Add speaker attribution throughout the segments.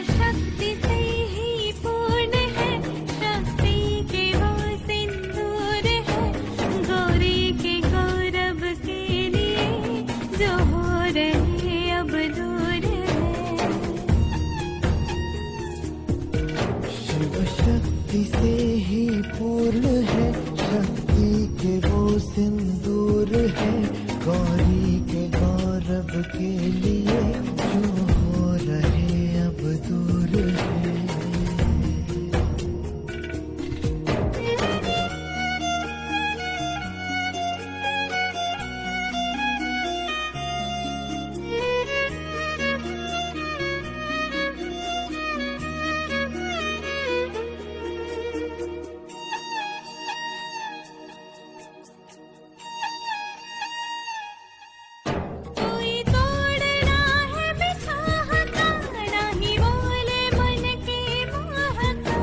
Speaker 1: शक्ति से ही पूर्ण है, शक्ति के वो सिंदूर है, गौरी के गौरव के लिए जो हो रहे अब दूर है।
Speaker 2: शिव शक्ति से ही पूर्ण है, शक्ति के वो सिंदूर है, गौरी के गौरव के लिए जो हो रहे अब दूर है।
Speaker 1: कोई तोड़ना है बिछाह का, नहीं बोले मन के मोह का।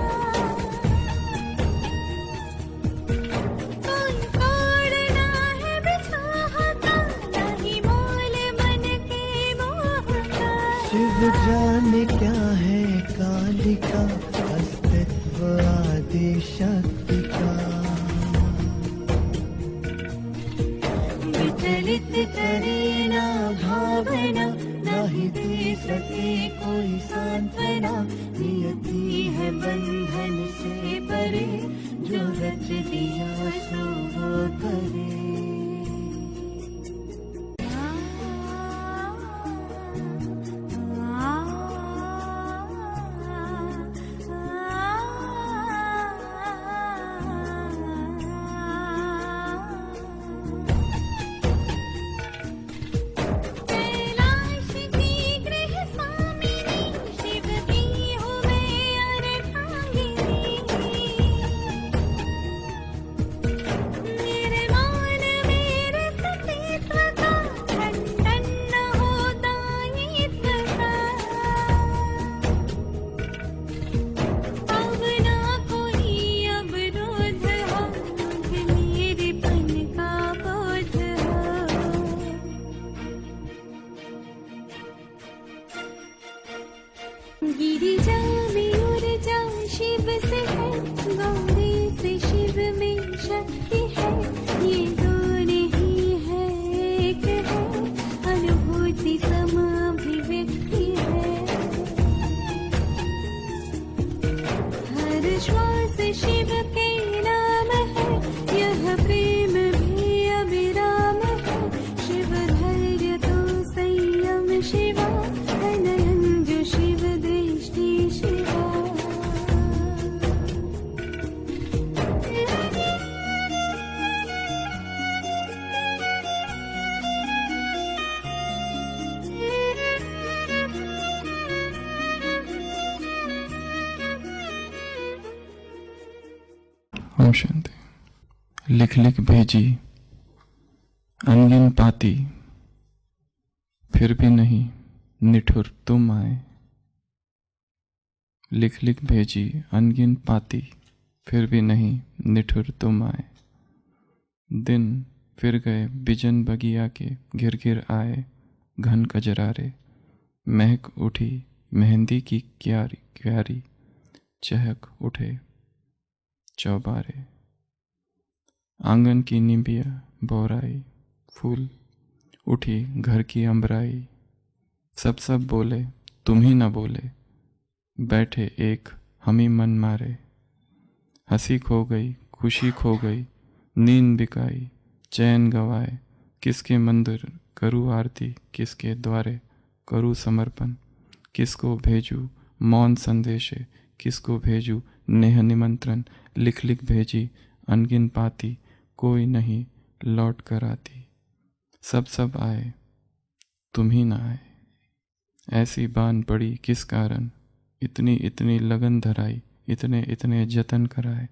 Speaker 1: कोई तोड़ना है बिछाह का, नहीं बोले मन के मोह का।
Speaker 2: शिव जाने क्या है कालिका, अस्तित्व आदि शक्ति का। विचलित करे ना भावना, नहीं दे सके कोई सांत्वना, नियति है बंधन से परे, जो रच दिया सो वो करे।
Speaker 1: कैलाश की गृह स्वामिनी, शिव की हूँ मैं अर्धांगिनी। निर्माण मेरे सतीत्व का, खंडन न हो दायित्व का। अब ना कोई अवरोध हो, मुझ मेरेपन का बोझ हो। गिरिजा में ऊर्जा शिव से है, गौरी से शिव में शक्ति है, ये दो नहीं है एक है, अनुभूति सम अभिव्यक्ति है। हर श्वास शिव के नाम है, यह प्रेम भी अविराम है। शिव धैर्य तो संयम शिवा, है नयन जो शिव दृष्टि शिवा।
Speaker 3: ओम शांति। लिख लिख भेजी अनगिन पाती, फिर भी नहीं निठुर तुम आए। लिख लिख भेजी अनगिन पाती, फिर भी नहीं निठुर तुम आए। दिन फिर गए बिजन बगिया के, घिर घिर आए घन कजरारे। महक उठी मेहंदी की क्यारी क्यारी, चहक उठे चौबारे। आंगन की निबिया बोराई, फूल उठी घर की अम्बराई। सब बोले तुम ही न बोले, बैठे एक हम ही मन मारे। हंसी खो गई खुशी खो गई, नींद बिकाई चैन गवाए। किसके मंदिर करूँ आरती, किसके द्वारे करूँ समर्पण। किसको भेजूँ मौन संदेशे, किसको भेजूँ नेह निमंत्रण। लिख लिख भेजी अनगिन पाती, कोई नहीं लौट कर आती। सब आए तुम ही ना आए। ऐसी बान पड़ी किस कारण, इतनी लगन धराई, इतने जतन कराए।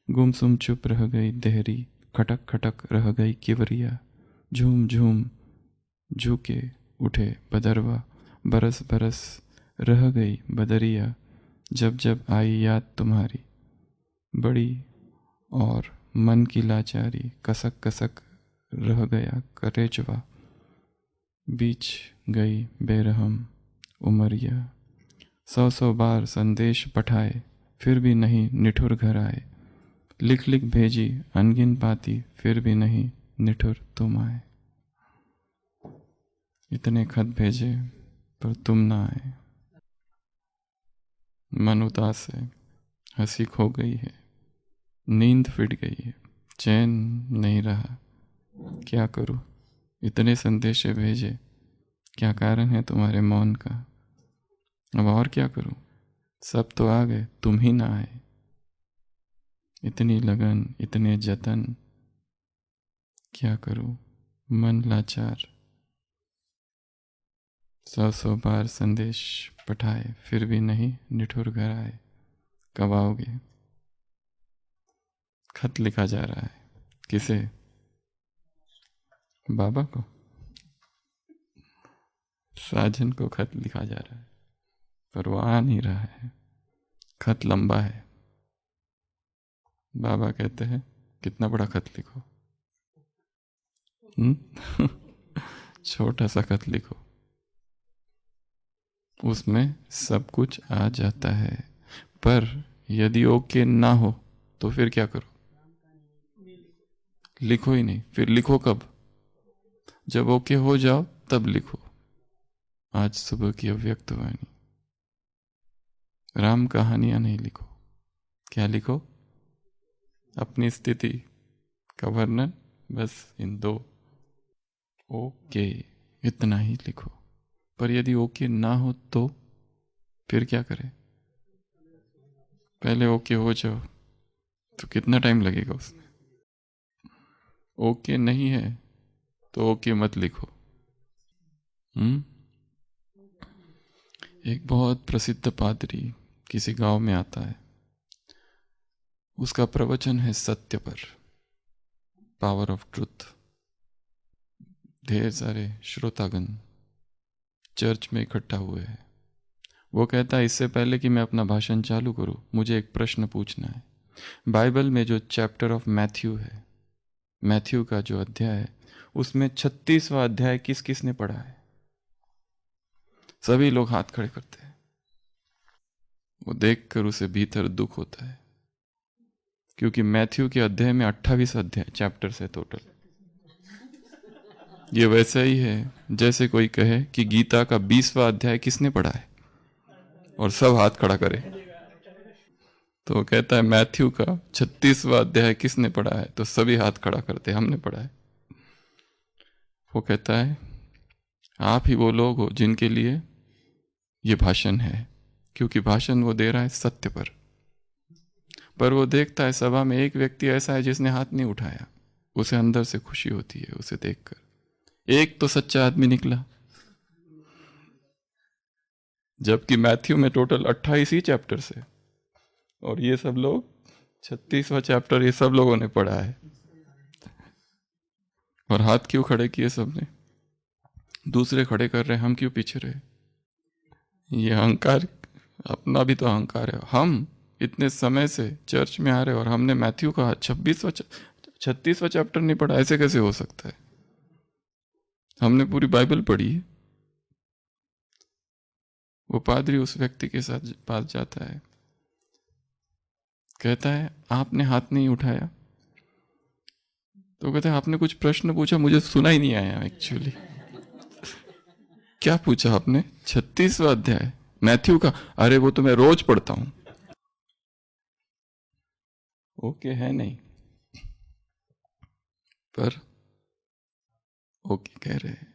Speaker 3: गुमसुम चुप रह गई देहरी, खटक खटक रह गई किवरिया। झूम झूम झुके उठे बदरवा, बरस बरस रह गई बदरिया। जब आई याद तुम्हारी बड़ी, और मन की लाचारी कसक कसक रह गया करेजवा। बीच गई बेरहम उमरिया, सौ सौ बार संदेश पठाए फिर भी नहीं निठुर घर आए। लिख लिख भेजी अनगिन पाती फिर भी नहीं निठुर तुम आए। इतने खत भेजे पर तुम ना आए। मन उदास है, हंसी खो गई है, नींद फिट गई है, चैन नहीं रहा। क्या करूं, इतने संदेशे भेजे, क्या कारण है तुम्हारे मौन का। अब और क्या करूं, सब तो आ गए तुम ही ना आए। इतनी लगन इतने जतन, क्या करूं मन लाचार। सौ सौ बार संदेश पठाए फिर भी नहीं निठुर घर आए। कब आओगे। खत लिखा जा रहा है, किसे, बाबा को, साजन को खत लिखा जा रहा है, पर वो आ नहीं रहा है। खत लंबा है। बाबा कहते हैं कितना बड़ा खत लिखो। छोटा सा खत लिखो, उसमें सब कुछ आ जाता है। पर यदि ओके ना हो तो फिर क्या करो। लिखो ही नहीं, फिर लिखो कब, जब ओके हो जाओ तब लिखो। आज सुबह की अव्यक्त वाणी। राम कहानियां नहीं लिखो। क्या लिखो, अपनी स्थिति का वर्णन, बस इन दो ओके इतना ही लिखो। पर यदि ओके ना हो तो फिर क्या करें। पहले ओके हो जाओ तो कितना टाइम लगेगा उसमें। ओके नहीं है तो ओके मत लिखो। एक बहुत प्रसिद्ध पादरी किसी गांव में आता है। उसका प्रवचन है सत्य पर, पावर ऑफ ट्रुथ। ढेर सारे श्रोतागण चर्च में इकट्ठा हुए हैं। वो कहता है इससे पहले कि मैं अपना भाषण चालू करूं, मुझे एक प्रश्न पूछना है। बाइबल में जो चैप्टर ऑफ मैथ्यू है, मैथ्यू का जो अध्याय है, उसमें 36वां अध्याय किस किस ने पढ़ा है। सभी लोग हाथ खड़े करते हैं। वो देखकर उसे भीतर दुख होता है, क्योंकि मैथ्यू के अध्याय में 28 अध्याय चैप्टर्स है टोटल। ये वैसा ही है जैसे कोई कहे कि गीता का 20वां अध्याय किसने पढ़ा है और सब हाथ खड़ा करे। तो वो कहता है मैथ्यू का 36वां अध्याय किसने पढ़ा है, तो सभी हाथ खड़ा करते, हमने पढ़ा है। वो कहता है आप ही वो लोग हो जिनके लिए ये भाषण है, क्योंकि भाषण वो दे रहा है सत्य पर वो देखता है सभा में एक व्यक्ति ऐसा है जिसने हाथ नहीं उठाया। उसे अंदर से खुशी होती है उसे देखकर। एक तो सच्चा आदमी निकला, जबकि मैथ्यू में टोटल 28 ही चैप्टर्स है और ये सब लोग 36वां चैप्टर ये सब लोगों ने पढ़ा है। और हाथ क्यों खड़े किए सबने, दूसरे खड़े कर रहे, हम क्यों पीछे रहे। ये अहंकार, अपना भी तो अहंकार है। हम इतने समय से चर्च में आ रहे और हमने मैथ्यू का 36वां चैप्टर नहीं पढ़ा, ऐसे कैसे हो सकता है। हमने पूरी बाइबल पढ़ी है। वो पादरी उस व्यक्ति के साथ पास जाता है, कहता है आपने हाथ नहीं उठाया। तो कहता है आपने कुछ प्रश्न पूछा, मुझे सुना ही नहीं आया एक्चुअली। क्या पूछा आपने। 36वां अध्याय मैथ्यू का। अरे वो तो मैं रोज पढ़ता हूं। ओके है नहीं, पर ओके कह रहे हैं।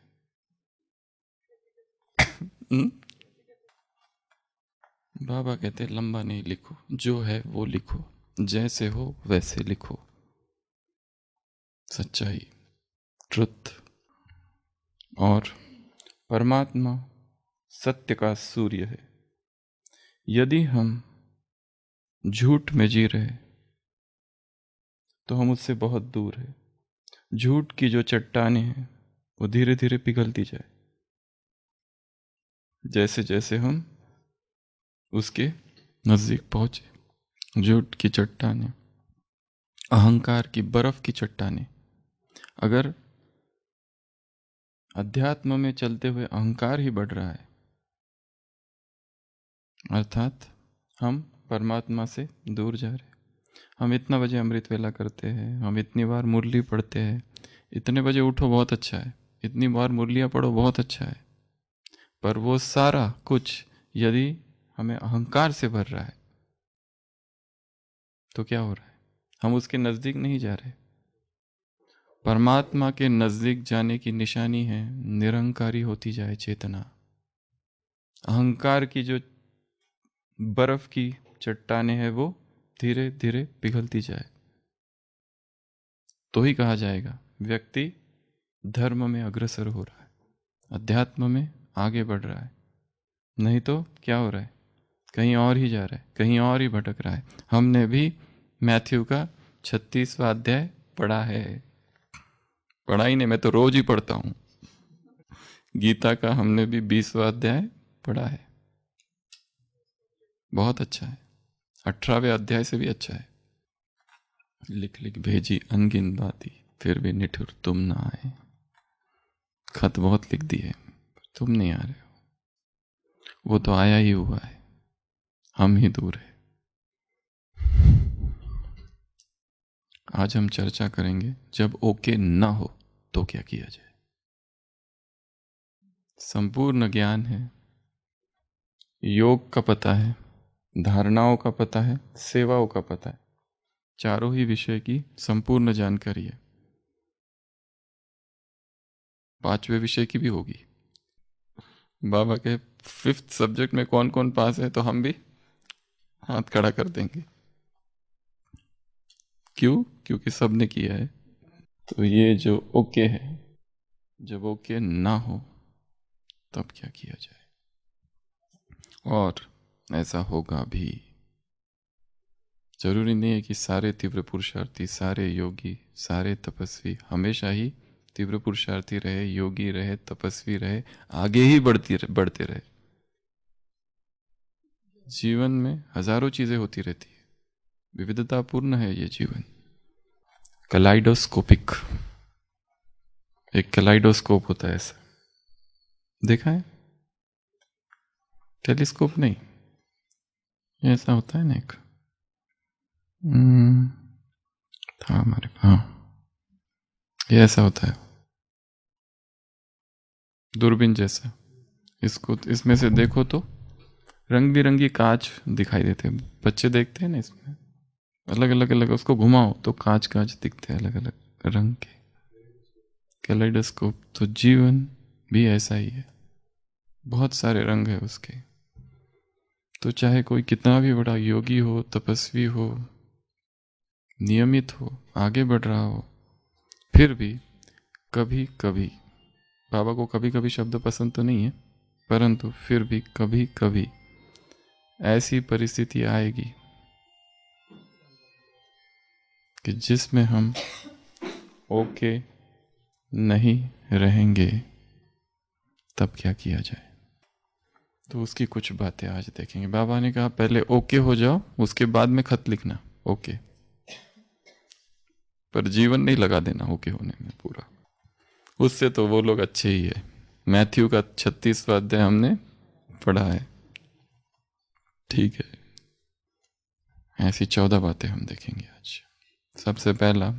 Speaker 3: बाबा कहते लंबा नहीं लिखो, जो है वो लिखो, जैसे हो वैसे लिखो। सच्चाई, ट्रुथ। और परमात्मा सत्य का सूर्य है। यदि हम झूठ में जी रहे तो हम उससे बहुत दूर है। झूठ की जो चट्टानें हैं वो धीरे धीरे पिघलती जाए जैसे जैसे हम उसके नजदीक पहुंचे। झूठ की चट्टानें, अहंकार की बर्फ की चट्टानें। अगर अध्यात्म में चलते हुए अहंकार ही बढ़ रहा है अर्थात हम परमात्मा से दूर जा रहे। हम इतना बजे अमृत वेला करते हैं, हम इतनी बार मुरली पढ़ते हैं, इतने बजे उठो बहुत अच्छा है, इतनी बार मुरलियाँ पढ़ो बहुत अच्छा है, पर वो सारा कुछ यदि हमें अहंकार से भर रहा है तो क्या हो रहा है? हम उसके नज़दीक नहीं जा रहे। परमात्मा के नज़दीक जाने की निशानी है निरंकारी होती जाए चेतना। अहंकार की जो बर्फ की चट्टानें हैं वो धीरे धीरे पिघलती जाए, तो ही कहा जाएगा व्यक्ति धर्म में अग्रसर हो रहा है, अध्यात्म में आगे बढ़ रहा है। नहीं तो क्या हो रहा है? कहीं और ही जा रहा है, कहीं और ही भटक रहा है। हमने भी मैथ्यू का 36वां अध्याय पढ़ा है। पढ़ा ही नहीं, मैं तो रोज ही पढ़ता हूँ। गीता का हमने भी 20वां अध्याय पढ़ा है, बहुत अच्छा है। 18वें अध्याय से भी अच्छा है। लिख लिख भेजी अनगिन बाती, फिर भी निठुर तुम ना आए। खत बहुत लिख दिए, तुम नहीं आ रहे हो। वो तो आया ही हुआ है, हम ही दूर है। आज हम चर्चा करेंगे जब ओके ना हो तो क्या किया जाए। संपूर्ण ज्ञान है, योग का पता है, धारणाओं का पता है, सेवाओं का पता है, चारों ही विषय की संपूर्ण जानकारी है। 5वें विषय की भी होगी। बाबा के 5th सब्जेक्ट में कौन कौन पास है तो हम भी हाथ खड़ा कर देंगे। क्यों? क्योंकि सबने किया है। तो ये जो ओके है, जब ओके ना हो तब क्या किया जाए, और ऐसा होगा भी। जरूरी नहीं है कि सारे तीव्र पुरुषार्थी, सारे योगी, सारे तपस्वी हमेशा ही तीव्र पुरुषार्थी रहे, योगी रहे, तपस्वी रहे, आगे ही बढ़ते रहे। जीवन में हजारों चीजें होती रहती है, विविधतापूर्ण है ये जीवन। कलाइडोस्कोपिक, एक कलाइडोस्कोप होता है, ऐसा देखा है? टेलीस्कोप नहीं, ऐसा होता है ना एक, था हमारे, हाँ ये ऐसा होता है, दूरबीन जैसा। इसको, इसमें से देखो तो रंग बिरंगी कांच दिखाई देते हैं। बच्चे देखते हैं ना, इसमें अलग अलग अलग, उसको घुमाओ तो कांच कांच दिखते हैं अलग अलग रंग के। कैलेडोस्कोप। तो जीवन भी ऐसा ही है, बहुत सारे रंग है उसके। तो चाहे कोई कितना भी बड़ा योगी हो, तपस्वी हो, नियमित हो, आगे बढ़ रहा हो, फिर भी कभी कभी, बाबा को कभी कभी शब्द पसंद तो नहीं है, परंतु फिर भी कभी कभी ऐसी परिस्थिति आएगी कि जिसमें हम ओके नहीं रहेंगे, तब क्या किया जाए। तो उसकी कुछ बातें आज देखेंगे। बाबा ने कहा पहले ओके हो जाओ, उसके बाद में खत लिखना ओके, पर जीवन नहीं लगा देना ओके होने में पूरा। उससे तो वो लोग अच्छे ही है। मैथ्यू का 36वां अध्याय हमने पढ़ा है, ठीक है। ऐसी 14 बातें हम देखेंगे आज। सबसे पहला,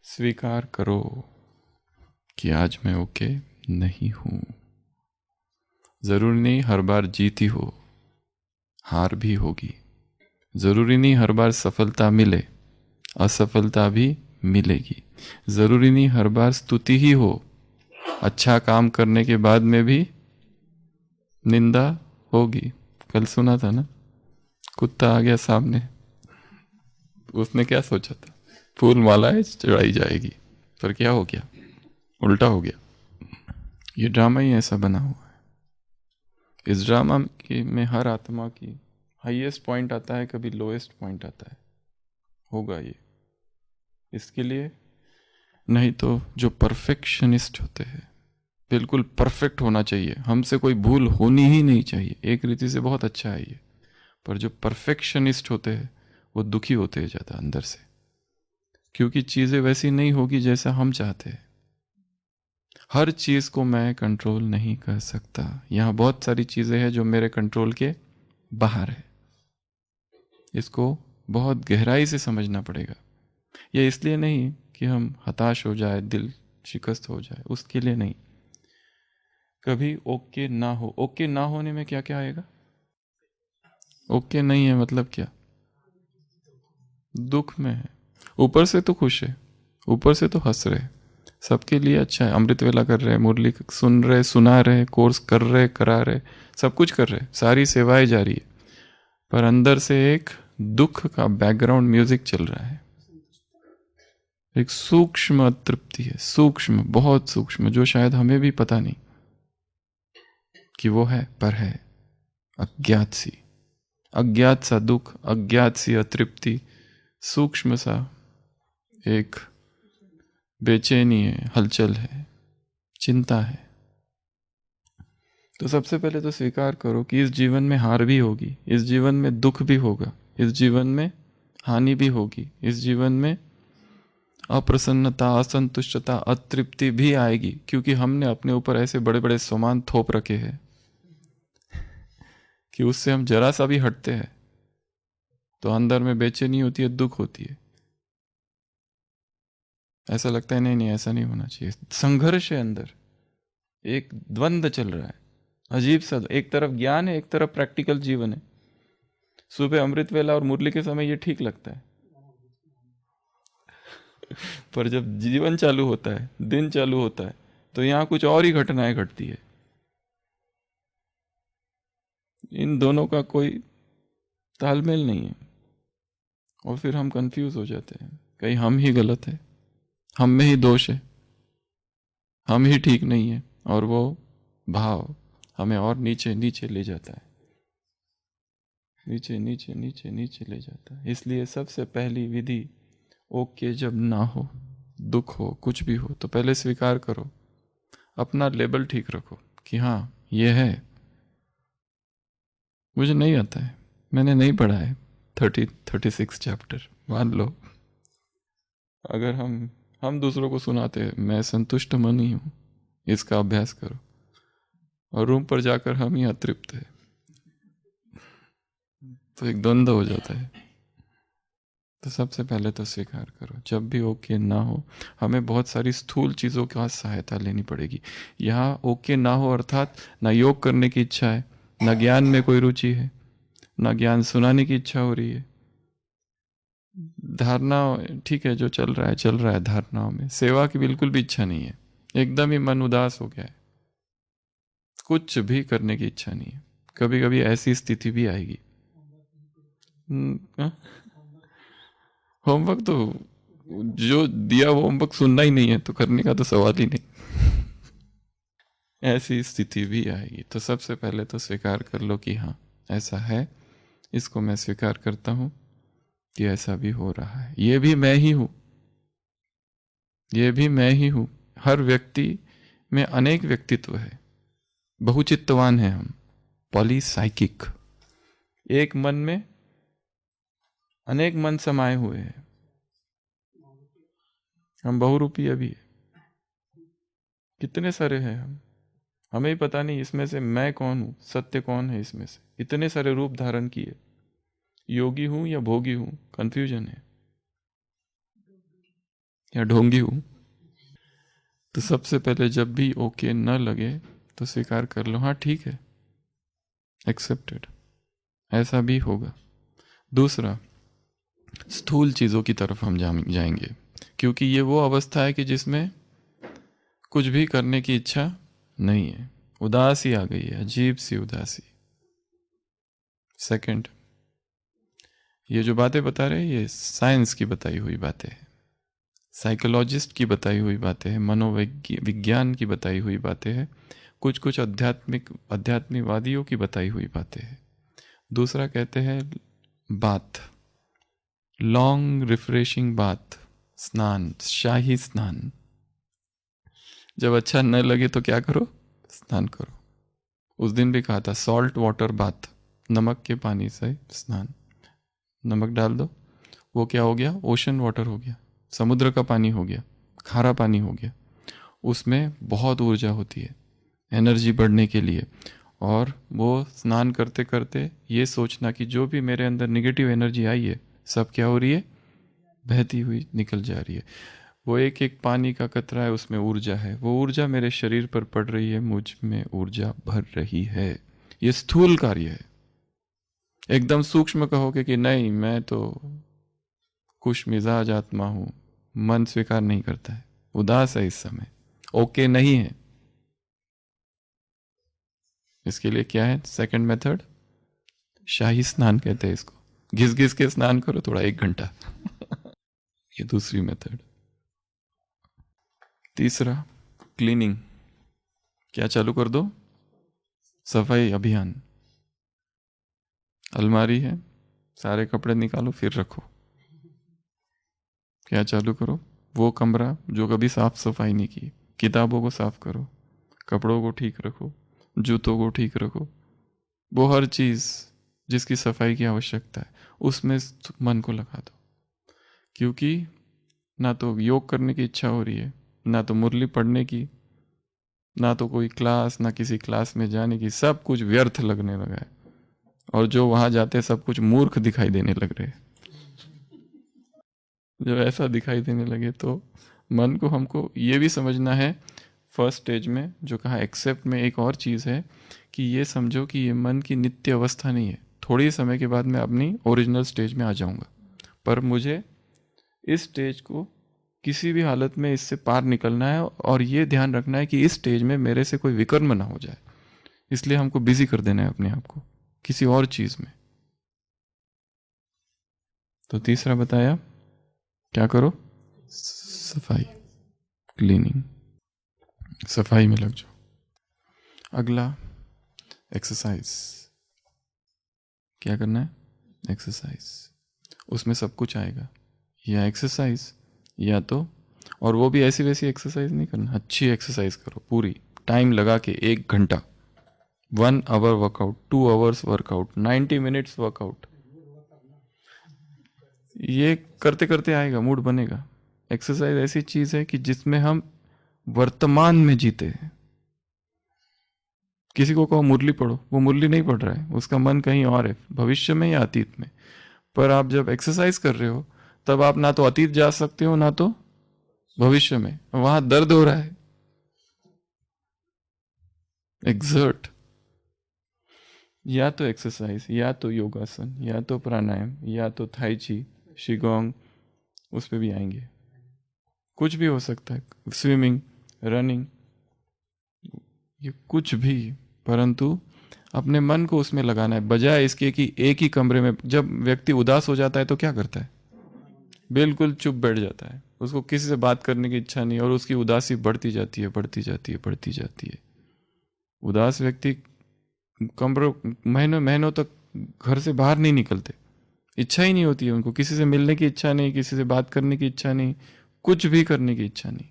Speaker 3: स्वीकार करो कि आज मैं ओके नहीं हूं। जरूरी नहीं हर बार जीत ही हो, हार भी होगी। जरूरी नहीं हर बार सफलता मिले, असफलता भी मिलेगी। जरूरी नहीं हर बार स्तुति ही हो, अच्छा काम करने के बाद में भी निंदा होगी। कल सुना था ना, कुत्ता आ गया सामने, उसने क्या सोचा था, फूल मालाएं चढ़ाई जाएगी, पर क्या हो गया, उल्टा हो गया। ये ड्रामा ही ऐसा बना हुआ है। इस ड्रामा में हर आत्मा की हाईएस्ट पॉइंट आता है, कभी लोएस्ट पॉइंट आता है, होगा ये। इसके लिए नहीं तो जो परफेक्शनिस्ट होते हैं, बिल्कुल परफेक्ट होना चाहिए, हमसे कोई भूल होनी ही नहीं चाहिए, एक रीति से बहुत अच्छा है ये। पर जो परफेक्शनिस्ट होते हैं वो दुखी होते हैं ज़्यादा अंदर से, क्योंकि चीज़ें वैसी नहीं होगी जैसा हम चाहते हैं। हर चीज़ को मैं कंट्रोल नहीं कर सकता। यहाँ बहुत सारी चीज़ें हैं जो मेरे कंट्रोल के बाहर है। इसको बहुत गहराई से समझना पड़ेगा। ये इसलिए नहीं कि हम हताश हो जाए, दिल शिकस्त हो जाए, उसके लिए नहीं। कभी ओके ना हो, ओके ना होने में क्या क्या आएगा? ओके नहीं है मतलब क्या? दुख में है। ऊपर से तो खुश है, ऊपर से तो हंस रहे, सबके लिए अच्छा है, अमृत वेला कर रहे, मुरली सुन रहे, सुना रहे, कोर्स कर रहे, करा रहे, सब कुछ कर रहे, सारी सेवाएं जारी है, पर अंदर से एक दुख का बैकग्राउंड म्यूजिक चल रहा है। एक सूक्ष्म अतृप्ति है, सूक्ष्म, बहुत सूक्ष्म, जो शायद हमें भी पता नहीं कि वो है, पर है। अज्ञात सी, अज्ञात सा दुख, अज्ञात सी अतृप्ति, सूक्ष्म सा एक बेचैनी है, हलचल है, चिंता है। तो सबसे पहले तो स्वीकार करो कि इस जीवन में हार भी होगी, इस जीवन में दुख भी होगा, इस जीवन में हानि भी होगी, इस जीवन में अप्रसन्नता, असंतुष्टता, अतृप्ति भी आएगी, क्योंकि हमने अपने ऊपर ऐसे बड़े बड़े सामान थोप रखे हैं कि उससे हम जरा सा भी हटते हैं तो अंदर में बेचैनी होती है, दुख होती है। ऐसा लगता है नहीं नहीं ऐसा नहीं होना चाहिए। संघर्ष है अंदर, एक द्वंद्व चल रहा है अजीब सा। एक तरफ ज्ञान है, एक तरफ प्रैक्टिकल जीवन है। सुबह अमृत वेला और मुरली के समय ये ठीक लगता है, पर जब जीवन चालू होता है, दिन चालू होता है, तो यहां कुछ और ही घटनाएं घटती है। इन दोनों का कोई तालमेल नहीं है और फिर हम कंफ्यूज हो जाते हैं, कहीं हम ही गलत है, हम में ही दोष है, हम ही ठीक नहीं है, और वो भाव हमें और नीचे नीचे ले जाता है, नीचे नीचे नीचे नीचे ले जाता है। इसलिए सबसे पहली विधि, ओके जब ना हो, दुख हो, कुछ भी हो, तो पहले स्वीकार करो, अपना लेबल ठीक रखो कि हाँ ये है, मुझे नहीं आता है, मैंने नहीं पढ़ा है 36 चैप्टर, मान लो। अगर हम दूसरों को सुनाते हैं मैं संतुष्ट मन ही हूं, इसका अभ्यास करो, और रूम पर जाकर हम ही अतृप्त है, तो एक द्वंद्व हो जाता है। तो सबसे पहले तो स्वीकार करो, जब भी ओके ना हो, हमें बहुत सारी स्थूल चीज़ों की सहायता लेनी पड़ेगी। यहाँ ओके ना हो अर्थात ना योग करने की इच्छा है, ना ज्ञान में कोई रुचि है, ना ज्ञान सुनाने की इच्छा हो रही है। धारणा ठीक है, जो चल रहा है धारणाओं में। सेवा की बिल्कुल भी इच्छा नहीं है, एकदम ही मन उदास हो गया है, कुछ भी करने की इच्छा नहीं है। कभी कभी ऐसी स्थिति भी आएगी। होमवर्क तो जो दिया वो होमवर्क सुनना ही नहीं है, तो करने का तो सवाल ही नहीं। ऐसी स्थिति भी आएगी। तो सबसे पहले तो स्वीकार कर लो कि हाँ ऐसा है, इसको मैं स्वीकार करता हूं कि ऐसा भी हो रहा है, ये भी मैं ही हूं, ये भी मैं ही हूं। हर व्यक्ति में अनेक व्यक्तित्व है, बहुचित्तवान है हम, पॉलीसाइकिक। एक मन में अनेक मन समाये हुए हैं, हम बहुरूपी अभी कितने सारे हैं हम, हमें ही पता नहीं इसमें से मैं कौन हूं, सत्य कौन है। इसमें से इतने सारे रूप धारण किए, योगी हूं या भोगी हूं, कंफ्यूजन है, या ढोंगी हूं। तो सबसे पहले जब भी ओके न लगे तो स्वीकार कर लो, हाँ ठीक है, एक्सेप्टेड, ऐसा भी होगा। दूसरा, स्थूल चीजों की तरफ हम जाएंगे, क्योंकि ये वो अवस्था है कि जिसमें कुछ भी करने की इच्छा नहीं है, उदासी आ गई है, अजीब सी उदासी। सेकंड, ये जो बातें बता रहे हैं ये साइंस की बताई हुई बातें हैं, साइकोलॉजिस्ट की बताई हुई बातें हैं, मनोविज्ञान की बताई हुई बातें हैं, कुछ कुछ आध्यात्मिकवादियों की बताई हुई बातें हैं। दूसरा कहते हैं बाथ, लॉन्ग रिफ्रेशिंग बाथ, स्नान, शाही स्नान। जब अच्छा न लगे तो क्या करो, स्नान करो। उस दिन भी कहा था सॉल्ट वाटर बाथ, नमक के पानी से स्नान। नमक डाल दो, वो क्या हो गया, ओशन वाटर हो गया, समुद्र का पानी हो गया, खारा पानी हो गया। उसमें बहुत ऊर्जा होती है एनर्जी बढ़ने के लिए। और वो स्नान करते करते ये सोचना कि जो भी मेरे अंदर निगेटिव एनर्जी आई है सब क्या हो रही है, बहती हुई निकल जा रही है। वो एक एक पानी का कतरा है, उसमें ऊर्जा है, वो ऊर्जा मेरे शरीर पर पड़ रही है, मुझ में ऊर्जा भर रही है। ये स्थूल कार्य है। एकदम सूक्ष्म कहोगे कि नहीं मैं तो खुश मिजाज आत्मा हूं, मन स्वीकार नहीं करता है, उदास है इस समय, ओके नहीं है। इसके लिए क्या है सेकंड मेथड, शाही स्नान कहते हैं इसको। घिस घिस के स्नान करो थोड़ा 1 घंटा ये दूसरी मेथड। तीसरा क्लीनिंग, क्या चालू कर दो, सफाई अभियान। अलमारी है, सारे कपड़े निकालो फिर रखो। क्या चालू करो, वो कमरा जो कभी साफ सफाई नहीं की, किताबों को साफ करो, कपड़ों को ठीक रखो, जूतों को ठीक रखो, वो हर चीज जिसकी सफाई की आवश्यकता है उसमें मन को लगा दो। क्योंकि ना तो योग करने की इच्छा हो रही है, ना तो मुरली पढ़ने की, ना तो कोई क्लास, ना किसी क्लास में जाने की, सब कुछ व्यर्थ लगने लगा है। और जो वहां जाते सब कुछ मूर्ख दिखाई देने लग रहे हैं। जब ऐसा दिखाई देने लगे तो मन को हमको ये भी समझना है, फर्स्ट स्टेज में जो कहा एक्सेप्ट में एक और चीज़ है कि ये समझो कि ये मन की नित्य अवस्था नहीं है। थोड़ी समय के बाद मैं अपनी ओरिजिनल स्टेज में आ जाऊंगा, पर मुझे इस स्टेज को किसी भी हालत में इससे पार निकलना है। और ये ध्यान रखना है कि इस स्टेज में मेरे से कोई विकर्म ना हो जाए, इसलिए हमको बिजी कर देना है अपने आप को किसी और चीज में। तो तीसरा बताया क्या करो, सफाई, क्लीनिंग, सफाई में लग जाओ। अगला एक्सरसाइज, क्या करना है, एक्सरसाइज। उसमें सब कुछ आएगा, या एक्सरसाइज या तो, और वो भी ऐसी वैसी एक्सरसाइज नहीं करना, अच्छी एक्सरसाइज करो, पूरी टाइम लगा के 1 घंटा, 1 hour workout, 2 hours workout, 90 minutes workout. ये करते करते आएगा, मूड बनेगा। एक्सरसाइज ऐसी चीज है कि जिसमें हम वर्तमान में जीते हैं। किसी को कहो मुरली पढ़ो, वो मुरली नहीं पढ़ रहा है, उसका मन कहीं और है, भविष्य में या अतीत में। पर आप जब एक्सरसाइज कर रहे हो तब आप ना तो अतीत जा सकते हो ना तो भविष्य में, वहां दर्द हो रहा है। एक्सर्ट, या तो एक्सरसाइज, या तो योगासन, या तो प्राणायाम, या तो थाई ची, शिगोंग, उस पे भी आएंगे, कुछ भी हो सकता है, स्विमिंग, रनिंग, ये कुछ भी, परंतु अपने मन को उसमें लगाना है। बजाय इसके कि एक ही कमरे में, जब व्यक्ति उदास हो जाता है तो क्या करता है, बिल्कुल चुप बैठ जाता है, उसको किसी से बात करने की इच्छा नहीं, और उसकी उदासी बढ़ती जाती है, बढ़ती जाती है, बढ़ती जाती है। उदास व्यक्ति कमरों महीनों महीनों तक घर से बाहर नहीं निकलते, इच्छा ही नहीं होती है उनको, किसी से मिलने की इच्छा नहीं, किसी से बात करने की इच्छा नहीं, कुछ भी करने की इच्छा नहीं।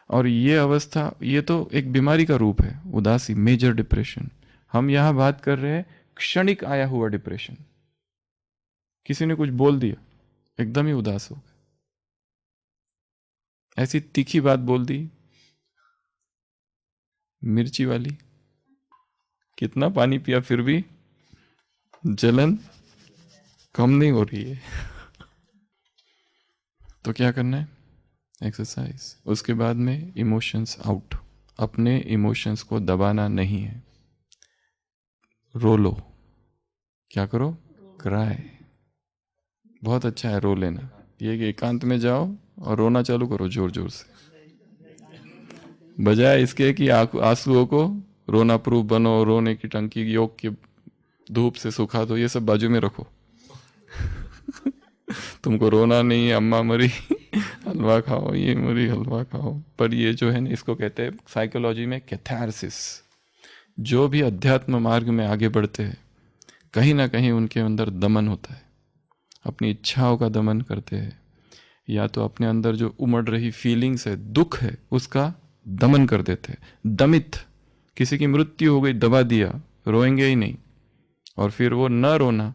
Speaker 3: और ये अवस्था, ये तो एक बीमारी का रूप है, उदासी, मेजर डिप्रेशन। हम यहां बात कर रहे हैं क्षणिक आया हुआ डिप्रेशन। किसी ने कुछ बोल दिया, एकदम ही उदास हो गए, ऐसी तीखी बात बोल दी, मिर्ची वाली, कितना पानी पिया फिर भी जलन कम नहीं हो रही है। तो क्या करना है, एक्सरसाइज। उसके बाद में इमोशंस आउट, अपने इमोशंस को दबाना नहीं है, रो लो। क्या करो, क्राई, बहुत अच्छा है रो लेना। ये कि एकांत में जाओ और रोना चालू करो जोर जोर से, बजाय इसके कि आंसुओं को रोना प्रूफ बनो, रोने की टंकी योग की धूप से सुखा दो, ये सब बाजू में रखो। तुमको रोना नहीं है, अम्मा मरी हलवा खाओ, ये मरी हलवा खाओ। पर ये जो है ना, इसको कहते हैं साइकोलॉजी में कैथारसिस। जो भी अध्यात्म मार्ग में आगे बढ़ते हैं कहीं ना कहीं उनके अंदर दमन होता है, अपनी इच्छाओं का दमन करते हैं, या तो अपने अंदर जो उमड़ रही फीलिंग्स है, दुख है, उसका दमन कर देते हैं। दमित, किसी की मृत्यु हो गई, दबा दिया, रोएंगे ही नहीं, और फिर वो न रोना,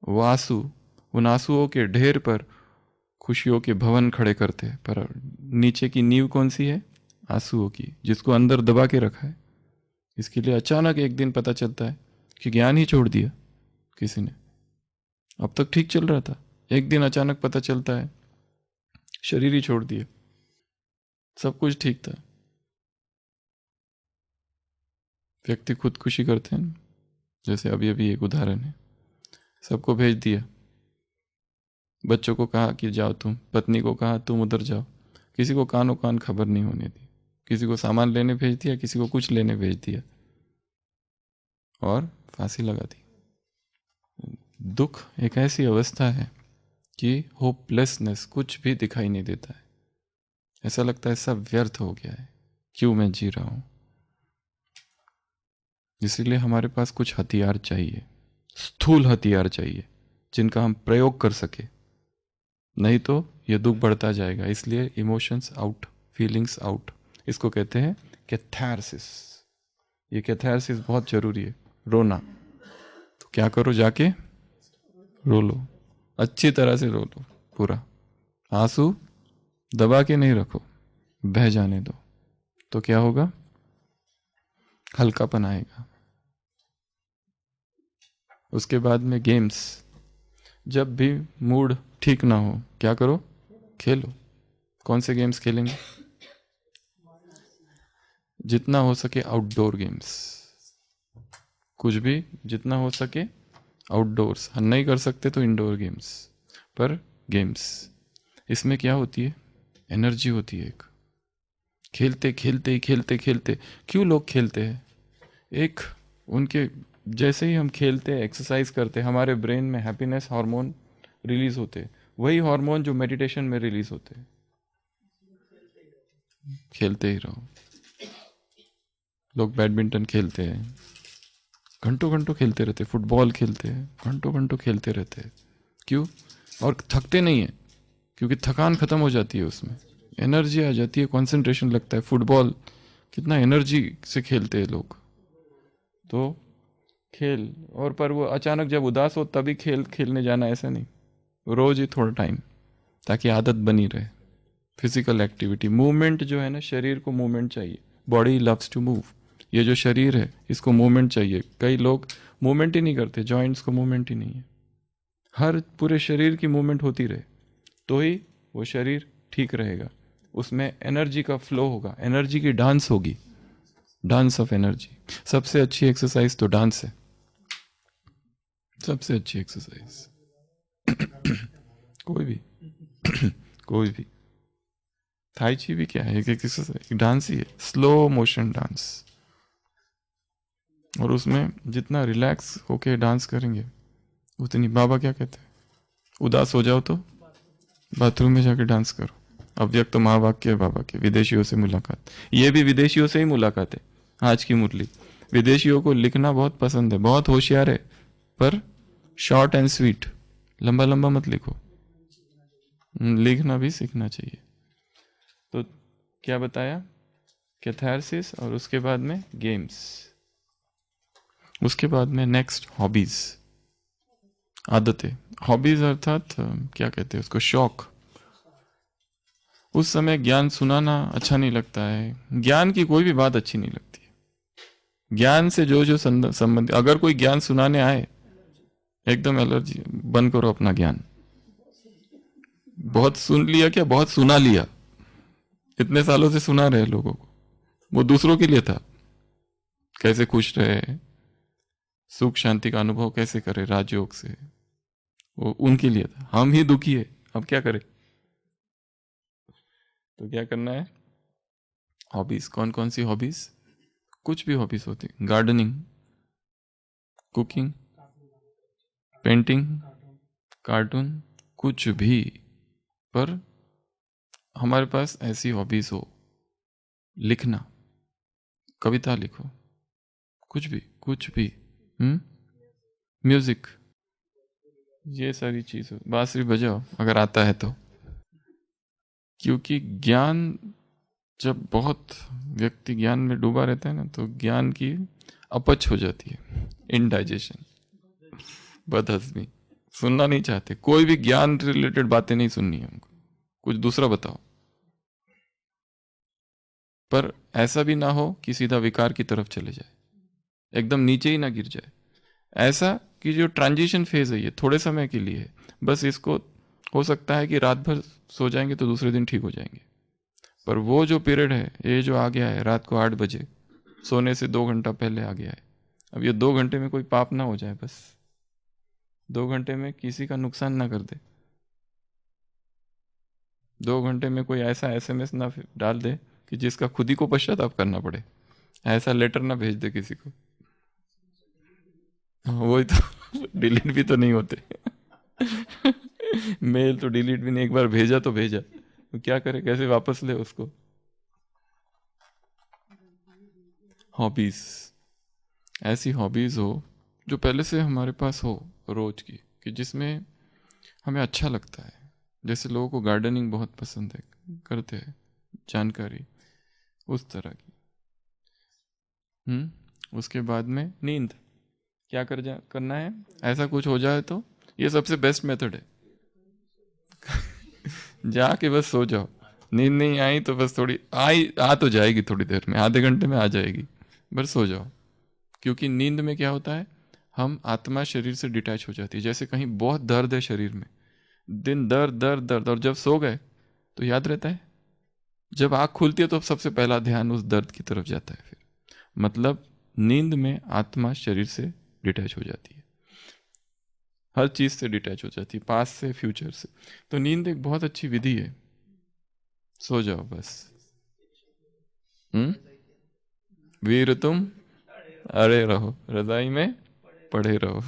Speaker 3: वो आंसू, उन आंसुओं के ढेर पर खुशियों के भवन खड़े करते हैं। पर नीचे की नींव कौन सी है, आंसुओं की, जिसको अंदर दबा के रखा है। इसके लिए अचानक एक दिन पता चलता है कि ज्ञान ही छोड़ दिया किसी ने। अब तक ठीक चल रहा था, एक दिन अचानक पता चलता है शरीर ही छोड़ दिया, सब कुछ ठीक था। व्यक्ति खुदकुशी करते हैं, जैसे अभी अभी एक उदाहरण है। सबको भेज दिया, बच्चों को कहा कि जाओ तुम, पत्नी को कहा तुम उधर जाओ, किसी को कानो कान खबर नहीं होने दी, किसी को सामान लेने भेज दिया, किसी को कुछ लेने भेज दिया और फांसी लगा दी। दुख एक ऐसी अवस्था है कि होपलेसनेस, कुछ भी दिखाई नहीं देता है, ऐसा लगता है सब व्यर्थ हो गया है, क्यों मैं जी रहा हूं। इसीलिए हमारे पास कुछ हथियार चाहिए, स्थूल हथियार चाहिए, जिनका हम प्रयोग कर सके, नहीं तो यह दुख बढ़ता जाएगा। इसलिए इमोशंस आउट, फीलिंग्स आउट, इसको कहते हैं कैथारसिस। ये कैथारसिस बहुत जरूरी है। रोना तो क्या करो, जाके रो लो, अच्छी तरह से रो लो, पूरा आंसू दबा के नहीं रखो, बह जाने दो, तो क्या होगा, हल्कापन आएगा। उसके बाद में गेम्स, जब भी मूड ठीक ना हो क्या करो, खेलो। कौन से गेम्स खेलेंगे, जितना हो सके आउटडोर गेम्स, कुछ भी जितना हो सके आउटडोर्स, हम नहीं कर सकते तो इंडोर गेम्स, पर गेम्स, इसमें क्या होती है, एनर्जी होती है एक। खेलते खेलते खेलते खेलते, क्यों लोग खेलते हैं, एक उनके जैसे ही हम खेलते हैं, एक्सरसाइज करते हैं, हमारे ब्रेन में हैप्पीनेस हार्मोन रिलीज होते हैं, वही हार्मोन जो मेडिटेशन में रिलीज होते हैं। खेलते ही रहो। लोग बैडमिंटन खेलते हैं, घंटों घंटों खेलते रहते, फुटबॉल खेलते हैं, घंटों घंटों खेलते रहते हैं, क्यों, और थकते नहीं है, क्योंकि थकान खत्म हो जाती है, उसमें एनर्जी आ जाती है, कंसंट्रेशन लगता है। फुटबॉल कितना एनर्जी से खेलते हैं लोग, तो खेल, और पर वो अचानक जब उदास हो तभी खेलने जाना, ऐसा नहीं, रोज ही थोड़ा टाइम, ताकि आदत बनी रहे। फिजिकल एक्टिविटी, मूवमेंट जो है ना, शरीर को मूवमेंट चाहिए, बॉडी लव्स टू मूव। ये जो शरीर है इसको मूवमेंट चाहिए। कई लोग मूवमेंट ही नहीं करते, जॉइंट्स को मूवमेंट ही नहीं है। हर पूरे शरीर की मूवमेंट होती रहे तो ही वो शरीर ठीक रहेगा, उसमें एनर्जी का फ्लो होगा, एनर्जी की डांस होगी, डांस ऑफ एनर्जी। सबसे अच्छी एक्सरसाइज तो डांस है, सबसे अच्छी एक्सरसाइज कोई भी कोई भी। थाई ची भी क्या है, एक एक्सरसाइज, डांस ही है, स्लो मोशन डांस। और उसमें जितना रिलैक्स होके डांस करेंगे उतनी, बाबा क्या कहते हैं, उदास हो जाओ तो बाथरूम में जाके डांस करो। अव्यक्त तो महावाक्य है बाबा के, विदेशियों से मुलाकात, ये भी विदेशियों से ही मुलाकात है। आज की मुरली, विदेशियों को लिखना बहुत पसंद है, बहुत होशियार है, पर शॉर्ट एंड स्वीट, लंबा लंबा मत लिखो, लिखना भी सीखना चाहिए। तो क्या बताया, कैथारसिस, और उसके बाद में गेम्स, उसके बाद में नेक्स्ट हॉबीज, आदतें। हॉबीज अर्थात क्या कहते हैं उसको, शौक। उस समय ज्ञान सुनाना अच्छा नहीं लगता है, ज्ञान की कोई भी बात अच्छी नहीं लगती है। ज्ञान से जो जो संबंध, अगर कोई ज्ञान सुनाने आए, एकदम एलर्जी, बंद करो अपना ज्ञान। बहुत सुन लिया क्या, बहुत सुना लिया, इतने सालों से सुना रहे लोगों को, वो दूसरों के लिए था, कैसे खुश रहे, सुख शांति का अनुभव कैसे करे राजयोग से, वो उनके लिए था। हम ही दुखी है, अब क्या करें। तो क्या करना है, हॉबीज। कौन कौन सी हॉबीज, कुछ भी हॉबीज होती, गार्डनिंग, कुकिंग, पेंटिंग, कार्टून, कुछ भी, पर हमारे पास ऐसी हॉबीज हो। लिखना, कविता लिखो, कुछ भी कुछ भी, म्यूजिक, ये सारी चीज, बांसुरी बजाओ अगर आता है तो। क्योंकि ज्ञान, जब बहुत व्यक्ति ज्ञान में डूबा रहता है ना, तो ज्ञान की अपच हो जाती है, इनडाइजेशन, बदहजमी, सुनना नहीं चाहते, कोई भी ज्ञान रिलेटेड बातें नहीं सुननी है हमको, कुछ दूसरा बताओ। पर ऐसा भी ना हो कि सीधा विकार की तरफ चले जाए, एकदम नीचे ही ना गिर जाए। ऐसा कि जो ट्रांजिशन फेज है ये थोड़े समय के लिए है, बस इसको हो सकता है कि रात भर सो जाएंगे तो दूसरे दिन ठीक हो जाएंगे। पर वो जो पीरियड है, ये जो आ गया है रात को 8 बजे, सोने से 2 घंटा पहले आ गया है, अब ये 2 घंटे में कोई पाप ना हो जाए, बस 2 घंटे में किसी का नुकसान ना कर दे, 2 घंटे में कोई ऐसा SMS ना डाल दे कि जिसका खुद ही को पश्चाताप करना पड़े, ऐसा लेटर ना भेज दे किसी को। वही तो डिलीट भी तो नहीं होते मेल तो डिलीट भी नहीं, एक बार भेजा तो भेजा, तो क्या करे, कैसे वापस ले उसको। हॉबीज, ऐसी हॉबीज हो जो पहले से हमारे पास हो रोज की, कि जिसमें हमें अच्छा लगता है। जैसे लोगों को गार्डनिंग बहुत पसंद है, करते हैं, जानकारी उस तरह की। उसके बाद में नींद, क्या करना है, ऐसा कुछ हो जाए तो ये सबसे बेस्ट मेथड है जाके बस सो जाओ। नींद नहीं आई तो बस थोड़ी आ तो जाएगी, थोड़ी देर में, आधे घंटे में आ जाएगी, बस सो जाओ। क्योंकि नींद में क्या होता है, हम आत्मा शरीर से डिटैच हो जाती है। जैसे कहीं बहुत दर्द है शरीर में, दिन दर्द दर्द दर्द, और जब सो गए तो याद रहता है। जब आँख खुलती है तो सबसे पहला ध्यान उस दर्द की तरफ जाता है। फिर मतलब नींद में आत्मा शरीर से डिटैच हो जाती है, हर चीज से डिटैच हो जाती है, पास्ट से, फ्यूचर से। तो नींद एक बहुत अच्छी विधि है, सो जाओ बस। वीर तुम अड़े रहो, रजाई में पड़े रहो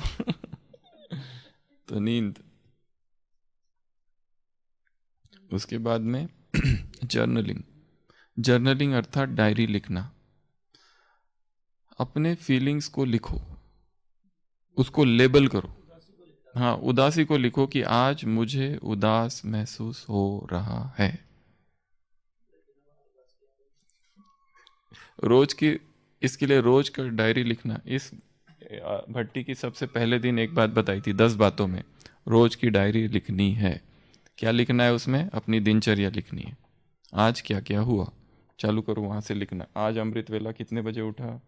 Speaker 3: तो नींद। उसके बाद में जर्नलिंग, जर्नलिंग अर्थात डायरी लिखना। अपने फीलिंग्स को लिखो, उसको लेबल करो। हाँ, उदासी को लिखो कि आज मुझे उदास महसूस हो रहा है। रोज की, इसके लिए रोज का डायरी लिखना। इस भट्टी की सबसे पहले दिन एक बात बताई थी, 10 बातों में रोज की डायरी लिखनी है। क्या लिखना है उसमें, अपनी दिनचर्या लिखनी है, आज क्या क्या हुआ, चालू करो वहां से लिखना। आज अमृत वेला कितने बजे उठा,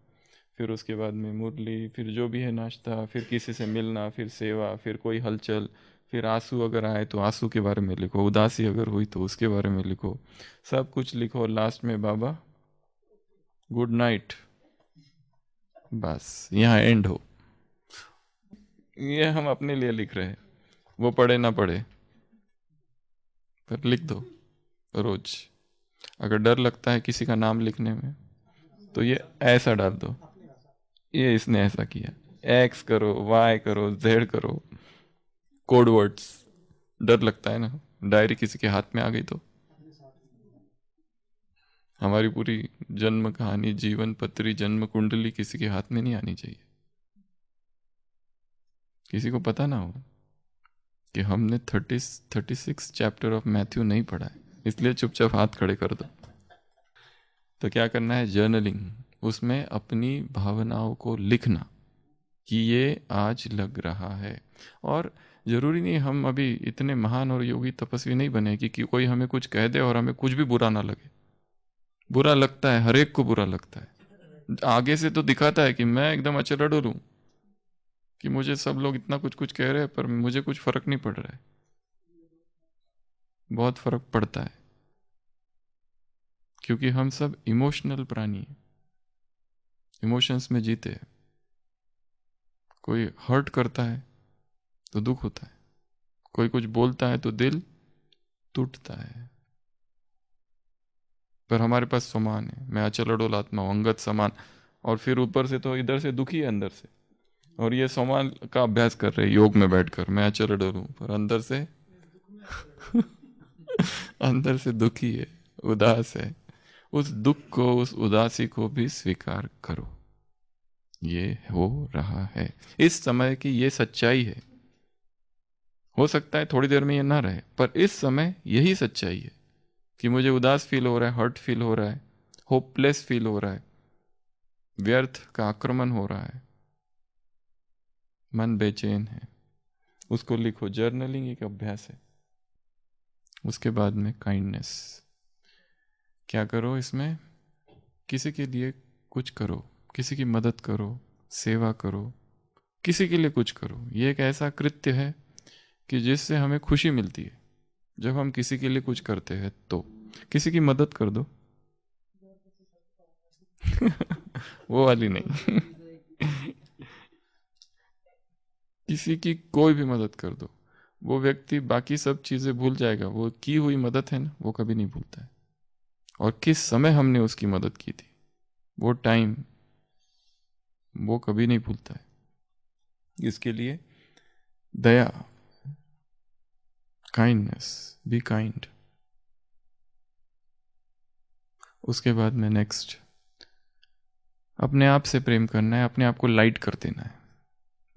Speaker 3: फिर उसके बाद में मुरली, फिर जो भी है नाश्ता, फिर किसी से मिलना, फिर सेवा, फिर कोई हलचल, फिर आंसू अगर आए तो आंसू के बारे में लिखो, उदासी अगर हुई तो उसके बारे में लिखो, सब कुछ लिखो। लास्ट में बाबा गुड नाइट, बस यहाँ एंड हो। ये हम अपने लिए लिख रहे हैं, वो पढ़े ना पढ़े, पर लिख दो रोज। अगर डर लगता है किसी का नाम लिखने में तो ये ऐसा डाल दो, ये इसने ऐसा किया, एक्स करो, वाई करो, जेड करो, कोड वर्ड्स। डर लगता है ना, डायरी किसी के हाथ में आ गई तो। हमारी पूरी जन्म कहानी, जीवन पत्री, जन्म कुंडली किसी के हाथ में नहीं आनी चाहिए, किसी को पता ना हो कि हमने 36 चैप्टर ऑफ मैथ्यू नहीं पढ़ा है, इसलिए चुपचाप हाथ खड़े कर दो। तो क्या करना है, जर्नलिंग, उसमें अपनी भावनाओं को लिखना कि ये आज लग रहा है। और जरूरी नहीं हम अभी इतने महान और योगी तपस्वी नहीं बने कि कोई हमें कुछ कह दे और हमें कुछ भी बुरा ना लगे। बुरा लगता है, हर एक को बुरा लगता है। आगे से तो दिखाता है कि मैं एकदम अचरड हूं, कि मुझे सब लोग इतना कुछ कुछ कह रहे हैं पर मुझे कुछ फर्क नहीं पड़ रहा है। बहुत फर्क पड़ता है, क्योंकि हम सब इमोशनल प्राणी हैं, इमोशंस में जीते हैं। कोई हर्ट करता है तो दुख होता है, कोई कुछ बोलता है तो दिल टूटता है। पर हमारे पास समान है, मैं अचल अडोल आत्मा हूं, अंगत समान, और फिर ऊपर से तो इधर से दुखी है अंदर से, और ये समान का अभ्यास कर रहे हैं योग में बैठकर, मैं अचल अडोल हूं पर अंदर से अंदर से दुखी है, उदास है। उस दुख को, उस उदासी को भी स्वीकार करो, ये हो रहा है इस समय की, ये सच्चाई है। हो सकता है थोड़ी देर में ये ना रहे, पर इस समय यही सच्चाई है कि मुझे उदास फील हो रहा है, हर्ट फील हो रहा है, होपलेस फील हो रहा है, व्यर्थ का आक्रमण हो रहा है, मन बेचैन है। उसको लिखो, जर्नलिंग एक अभ्यास है। उसके बाद में काइंडनेस, क्या करो इसमें, किसी के लिए कुछ करो, किसी की मदद करो, सेवा करो, किसी के लिए कुछ करो। ये एक ऐसा कृत्य है कि जिससे हमें खुशी मिलती है। जब हम किसी के लिए कुछ करते हैं तो किसी की मदद कर दो वो वाली नहीं किसी की कोई भी मदद कर दो, वो व्यक्ति बाकी सब चीजें भूल जाएगा, वो की हुई मदद है ना, वो कभी नहीं भूलता है। और किस समय हमने उसकी मदद की थी, वो टाइम वो कभी नहीं भूलता है। इसके लिए दया, काइंडनेस, बी काइंड। उसके बाद में नेक्स्ट, अपने आप से प्रेम करना है, अपने आप को लाइट कर देना है।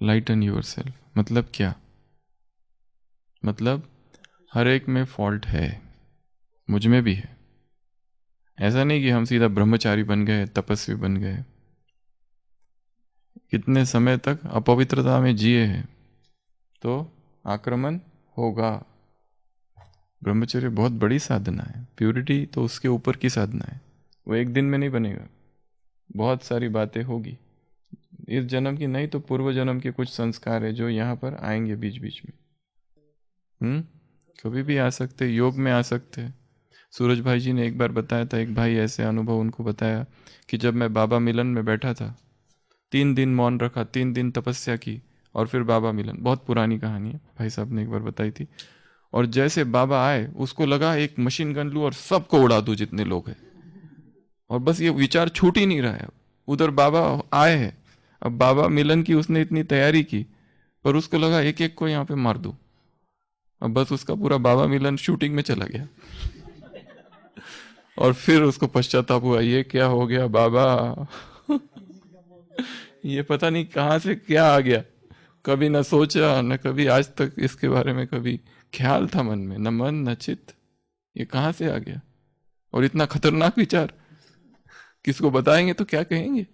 Speaker 3: लाइटन योरसेल्फ मतलब क्या? मतलब हर एक में फॉल्ट है, मुझ में भी है। ऐसा नहीं कि हम सीधा ब्रह्मचारी बन गए, तपस्वी बन गए, कितने समय तक अपवित्रता में जिए हैं तो आक्रमण होगा। ब्रह्मचर्य बहुत बड़ी साधना है, प्यूरिटी तो उसके ऊपर की साधना है, वो एक दिन में नहीं बनेगा, बहुत सारी बातें होगी। इस जन्म की नहीं तो पूर्व जन्म के कुछ संस्कार है जो यहाँ पर आएंगे बीच बीच में। कभी भी आ सकते, योग में आ सकते। सूरज भाई जी ने एक बार बताया था, एक भाई ऐसे अनुभव उनको बताया कि जब मैं बाबा मिलन में बैठा था, 3 दिन मौन रखा, 3 दिन तपस्या की और फिर बाबा मिलन। बहुत पुरानी कहानी है, भाई साहब ने एक बार बताई थी। और जैसे बाबा आए उसको लगा एक मशीन गन लूं और सबको उड़ा दूं जितने लोग हैं। और बस ये विचार छूट ही नहीं रहा है। उधर बाबा आए हैं, अब बाबा मिलन की उसने इतनी तैयारी की, पर उसको लगा एक एक को यहाँ पे मार दूं। अब बस उसका पूरा बाबा मिलन शूटिंग में चला गया और फिर उसको पश्चाताप हुआ, ये क्या हो गया बाबा ये पता नहीं कहाँ से क्या आ गया, कभी न सोचा न कभी आज तक इसके बारे में कभी ख्याल था मन में, न मन न चित्त, ये कहाँ से आ गया? और इतना खतरनाक विचार किसको बताएंगे तो क्या कहेंगे?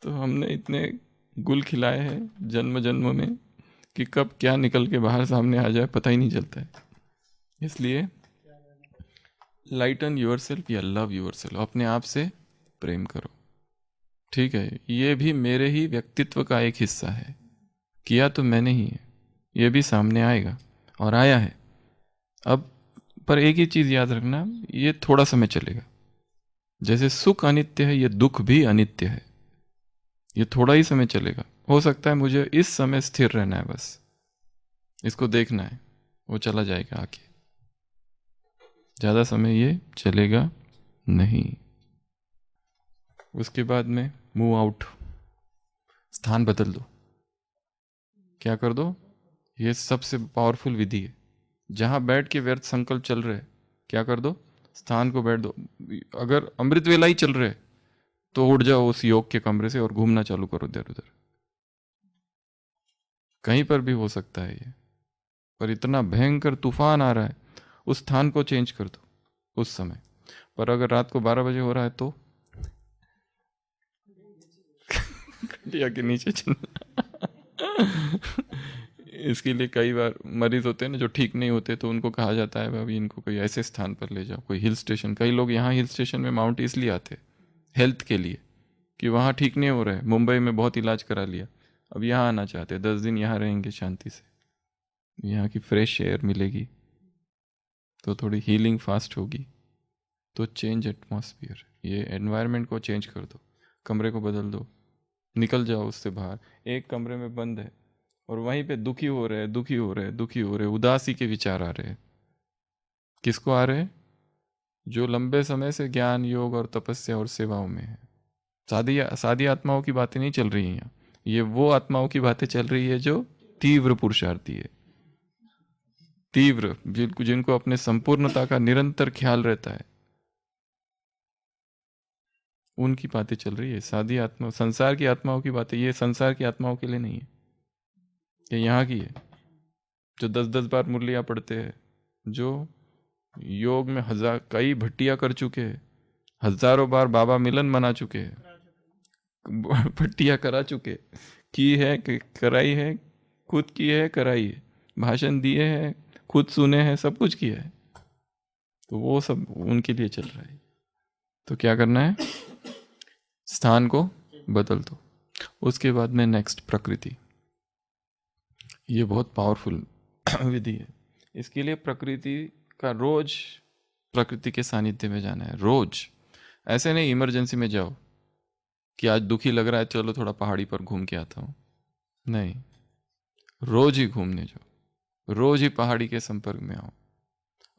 Speaker 3: तो हमने इतने गुल खिलाए हैं जन्म जन्म में कि कब क्या निकल के बाहर सामने आ जाए पता ही नहीं चलता है। इसलिए लाइटन योरसेल्फ या लव योरसेल्फ, अपने आप से प्रेम करो। ठीक है, ये भी मेरे ही व्यक्तित्व का एक हिस्सा है, किया तो मैंने ही है, ये भी सामने आएगा और आया है अब। पर एक ही चीज याद रखना, ये थोड़ा समय चलेगा। जैसे सुख अनित्य है, ये दुख भी अनित्य है, ये थोड़ा ही समय चलेगा। हो सकता है मुझे इस समय स्थिर रहना है, बस इसको देखना है, वो चला जाएगा आके, ज्यादा समय ये चलेगा नहीं। उसके बाद में मूव आउट, स्थान बदल दो। क्या कर दो? ये सबसे पावरफुल विधि है। जहां बैठ के व्यर्थ संकल्प चल रहे, क्या कर दो? स्थान को बैठ दो। अगर अमृत वेला ही चल रहे तो उठ जाओ उस योग के कमरे से और घूमना चालू करो इधर उधर, कहीं पर भी हो सकता है ये। पर इतना भयंकर तूफान आ रहा है, उस स्थान को चेंज कर दो उस समय। पर अगर रात को 12 बजे हो रहा है तो खटिया के नीचे चलना इसके लिए कई बार मरीज होते हैं ना जो ठीक नहीं होते, तो उनको कहा जाता है भाई इनको कोई ऐसे स्थान पर ले जाओ, कोई हिल स्टेशन। कई लोग यहाँ हिल स्टेशन में माउंट इसलिए आते हेल्थ के लिए कि वहाँ ठीक नहीं हो रहा है, मुंबई में बहुत इलाज करा लिया, अब यहाँ आना चाहते हैं, 10 दिन यहाँ रहेंगे शांति से, यहाँ की फ्रेश एयर मिलेगी तो थोड़ी हीलिंग फास्ट होगी। तो चेंज एटमॉस्फियर, ये एनवायरनमेंट को चेंज कर दो, कमरे को बदल दो, निकल जाओ उससे बाहर। एक कमरे में बंद है और वहीं पे दुखी हो रहे, दुखी हो रहे, दुखी हो रहे, उदासी के विचार आ रहे हैं। किसको आ रहे हैं? जो लंबे समय से ज्ञान, योग और तपस्या और सेवाओं में है। सादी आत्माओं की बातें नहीं चल रही हैं यहाँ, ये वो आत्माओं की बातें चल रही है जो तीव्र पुरुषार्थी है, तीव्र, जिनको अपने संपूर्णता का निरंतर ख्याल रहता है, उनकी बातें चल रही है। सादी आत्मा, संसार की आत्माओं की बातें, ये संसार की आत्माओं के लिए नहीं है, ये यहाँ की है। जो 10-10 बार मुरलियाँ पढ़ते हैं, जो योग में कई भट्टियाँ कर चुके हैं, हजारों बार बाबा मिलन मना चुके हैं, भट्टियाँ करा चुके, की है, कराई है, खुद की है, कराई है, भाषण दिए हैं, खुद सुने हैं, सब कुछ किया है, तो वो सब उनके लिए चल रहा है। तो क्या करना है, स्थान को बदल दो। उसके बाद में नेक्स्ट प्रकृति। ये बहुत पावरफुल विधि है। इसके लिए प्रकृति का रोज प्रकृति के सानिध्य में जाना है, रोज। ऐसे नहीं इमरजेंसी में जाओ कि आज दुखी लग रहा है चलो थोड़ा पहाड़ी पर घूम के आता हूँ, नहीं, रोज ही घूमने जाओ, रोज ही पहाड़ी के संपर्क में आओ।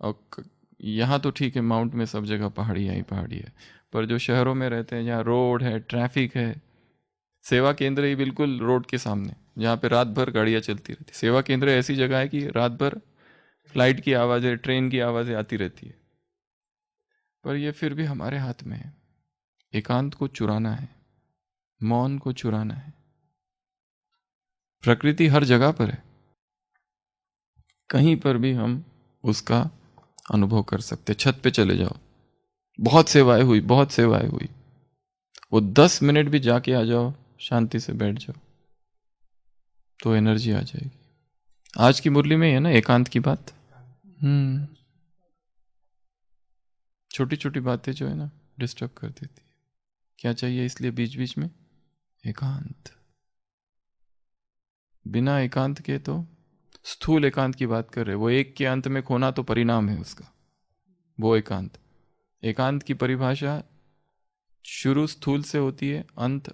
Speaker 3: और यहाँ तो ठीक है, माउंट में सब जगह पहाड़ी ही पहाड़ी है, पर जो शहरों में रहते हैं जहाँ रोड है, ट्रैफिक है, सेवा केंद्र ही बिल्कुल रोड के सामने, जहाँ पे रात भर गाड़ियाँ चलती रहती। सेवा केंद्र ऐसी जगह है कि रात भर फ्लाइट की आवाज़ें, ट्रेन की आवाज़ें आती रहती है। पर ये फिर भी हमारे हाथ में है। एकांत को चुराना है, मौन को चुराना है। प्रकृति हर जगह पर है, कहीं पर भी हम उसका अनुभव कर सकते। छत पे चले जाओ, बहुत सेवाएं हुई, बहुत सेवाएं हुई, वो 10 मिनट भी जाके आ जाओ, शांति से बैठ जाओ तो एनर्जी आ जाएगी। आज की मुरली में है ना एकांत की बात। छोटी छोटी बातें जो है ना डिस्टर्ब कर देती है। क्या चाहिए इसलिए बीच बीच में एकांत। बिना एकांत के तो स्थूल एकांत की बात कर रहे, वो एक के अंत में खोना तो परिणाम है उसका, वो एकांत। एकांत की परिभाषा शुरू स्थूल से होती है, अंत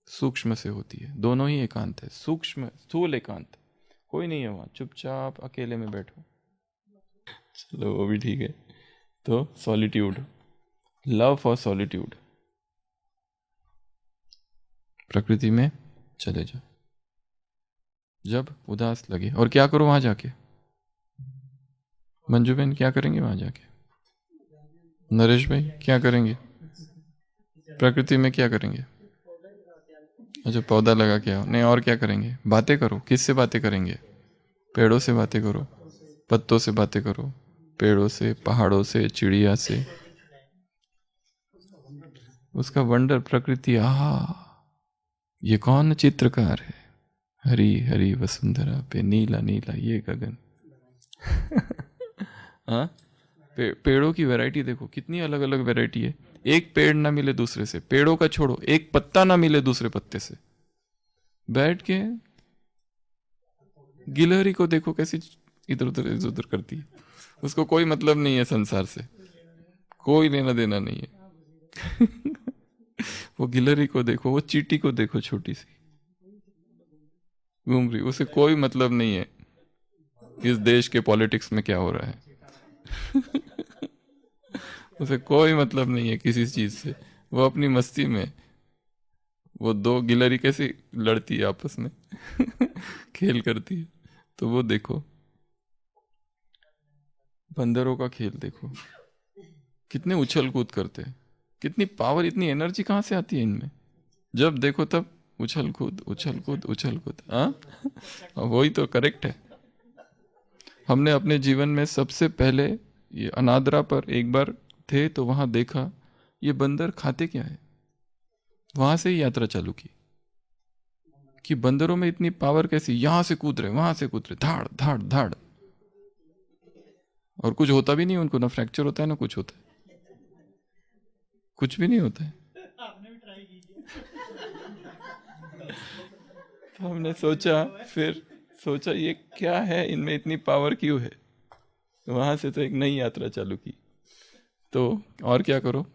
Speaker 3: सूक्ष्म से होती है। दोनों ही एकांत है, सूक्ष्म स्थूल एकांत। कोई नहीं है वहां, चुपचाप अकेले में बैठो, चलो वो भी ठीक है। तो सॉलिट्यूड, लव फॉर सॉलिट्यूड, प्रकृति में चले जाओ जब उदास लगे। और क्या करो वहां जाके, मंजू बहन क्या करेंगे वहां जाके, नरेश भाई क्या करेंगे प्रकृति में, क्या करेंगे? अच्छा, पौधा लगा के आओ। नहीं, और क्या करेंगे? बातें करो। किससे बातें करेंगे? पेड़ों से बातें करो, पत्तों से बातें करो, पेड़ों से, पहाड़ों से, चिड़िया से, उसका वंडर प्रकृति। आहा, ये कौन चित्रकार है? हरी हरी वसुंधरा पे नीला नीला ये गगन। हाँ, पेड़ों की वैरायटी देखो, कितनी अलग अलग वैरायटी है। एक पेड़ ना मिले दूसरे से, पेड़ों का छोड़ो, एक पत्ता ना मिले दूसरे पत्ते से, बैठ के गिलहरी को देखो कैसी इधर उधर करती है। उसको कोई मतलब नहीं है संसार से, कोई लेना देना नहीं है। वो गिलहरी को देखो, वो चींटी को देखो, छोटी सी घूम रही, उसे कोई मतलब नहीं है इस देश के पॉलिटिक्स में क्या हो रहा है। उसे कोई मतलब नहीं है किसी चीज से, वो अपनी मस्ती में। वो दो गिलहरी कैसे लड़ती है आपस में, खेल करती है। तो वो देखो, बंदरों का खेल देखो, कितने उछल कूद करते हैं, कितनी पावर, इतनी एनर्जी कहाँ से आती है इनमें? जब देखो तब उछल कूद उछल कूद उछल कूद। हाँ, वही तो करेक्ट है। हमने अपने जीवन में सबसे पहले ये अनादरा पर एक बार थे तो वहां देखा ये बंदर खाते क्या है, वहां से ही यात्रा चालू की कि बंदरों में इतनी पावर कैसी, यहां से कूद रहे, वहां से कूद रहे, धाड़ धाड़ धाड़, और कुछ होता भी नहीं उनको, ना फ्रैक्चर होता है ना कुछ होता है, कुछ भी नहीं होता है। तो हमने सोचा, फिर सोचा ये क्या है, इनमें इतनी पावर क्यों है। तो वहां से तो एक नई यात्रा चालू की। तो और क्या करो,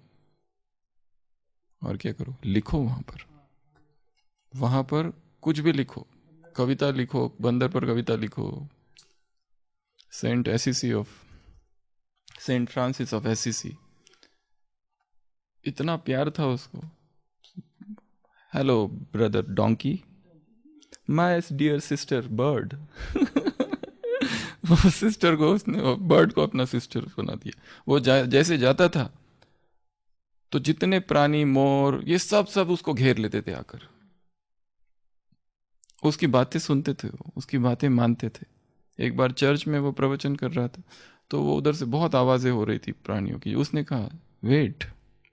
Speaker 3: और क्या करो, लिखो वहां पर कुछ भी लिखो, कविता लिखो, बंदर पर कविता लिखो। सेंट फ्रांसिस ऑफ एसिसी, इतना प्यार था उसको। Hello brother donkey, my dear sister bird. वो सिस्टर को उसने, बर्ड को अपना सिस्टर बना दिया। वो जैसे जाता था तो जितने प्राणी, मोर, ये सब उसको घेर लेते थे आकर, उसकी बातें सुनते थे, वो उसकी बातें मानते थे। एक बार चर्च में वो प्रवचन कर रहा था तो वो उधर से बहुत आवाजें हो रही थी प्राणियों की। उसने कहा वेट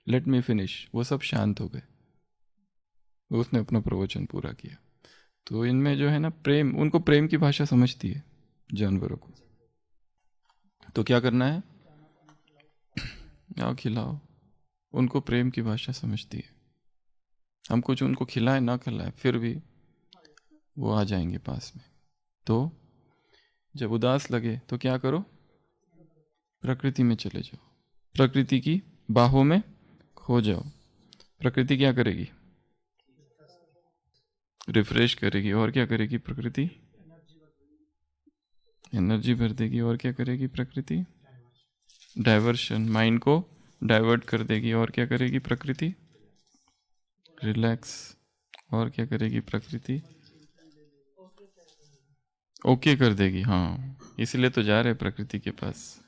Speaker 3: लेट मी फिनिश, वो सब शांत हो गए, उसने अपना प्रवचन पूरा किया। तो इनमें जो है ना प्रेम, उनको प्रेम की भाषा समझती है जानवरों को। तो क्या करना है, आओ खिलाओ, उनको प्रेम की भाषा समझती है। हम कुछ उनको खिलाए ना खिलाए फिर भी वो आ जाएंगे पास में। तो जब उदास लगे तो क्या करो, प्रकृति में चले जाओ, प्रकृति की बाहों में खो जाओ। प्रकृति क्या करेगी, रिफ्रेश करेगी। और क्या करेगी प्रकृति, एनर्जी भर देगी। और क्या करेगी प्रकृति, डाइवर्शन, माइंड को डाइवर्ट कर देगी। और क्या करेगी प्रकृति, रिलैक्स। और क्या करेगी प्रकृति, ओके कर देगी। हाँ, इसलिए तो जा रहे प्रकृति के पास।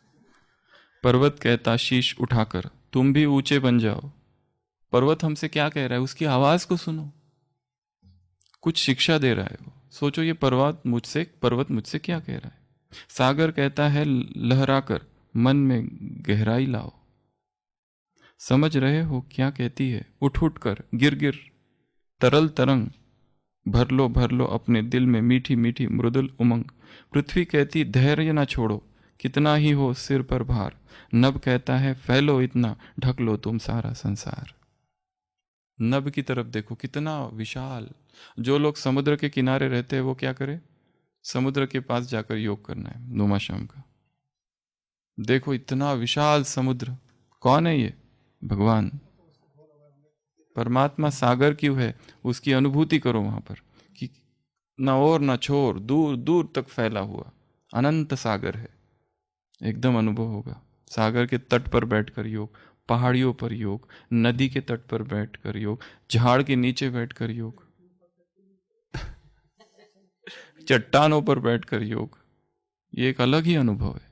Speaker 3: पर्वत कहता शीश उठाकर तुम भी ऊंचे बन जाओ। पर्वत हमसे क्या कह रहा है, उसकी आवाज को सुनो, कुछ शिक्षा दे रहा है वो। सोचो ये पर्वत मुझसे क्या कह रहा है। सागर कहता है लहराकर मन में गहराई लाओ। समझ रहे हो क्या कहती है, उठ उठ कर गिर गिर तरल तरंग भर लो अपने दिल में मीठी मीठी मृदुल उमंग। पृथ्वी कहती धैर्य ना छोड़ो कितना ही हो सिर पर भार। नभ कहता है फैलो इतना ढक लो तुम सारा संसार। नभ की तरफ देखो कितना विशाल। जो लोग समुद्र के किनारे रहते हैं वो क्या करे, समुद्र के पास जाकर योग करना है नुमा शाम का। देखो इतना विशाल समुद्र, कौन है ये, भगवान परमात्मा। सागर क्यों है, उसकी अनुभूति करो वहां पर कि ना और ना छोर, दूर दूर तक फैला हुआ अनंत सागर है। एकदम अनुभव होगा। सागर के तट पर बैठकर योग, पहाड़ियों पर योग, नदी के तट पर बैठकर योग, झाड़ के नीचे बैठकर योग, चट्टानों पर बैठकर योग, ये एक अलग ही अनुभव है।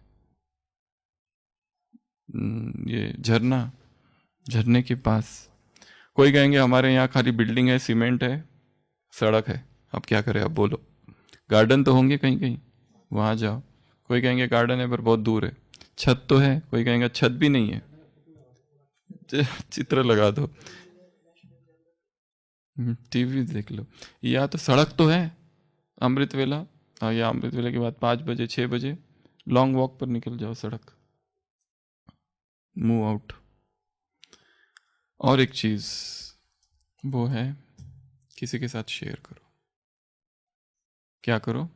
Speaker 3: ये झरने के पास, कोई कहेंगे हमारे यहाँ खाली बिल्डिंग है, सीमेंट है, सड़क है, अब क्या करें, अब बोलो। गार्डन तो होंगे कहीं कहीं, वहां जाओ। कोई कहेंगे गार्डन है पर बहुत दूर है। छत तो है, कोई कहेंगे छत भी नहीं है, चित्र लगा दो, टीवी देख लो। या तो सड़क तो है, अमृत वेला, या अमृत वेला के बाद 5 बजे 6 बजे लॉन्ग वॉक पर निकल जाओ, सड़क, मूव आउट। और एक चीज वो है, किसी के साथ शेयर करो। क्या करो,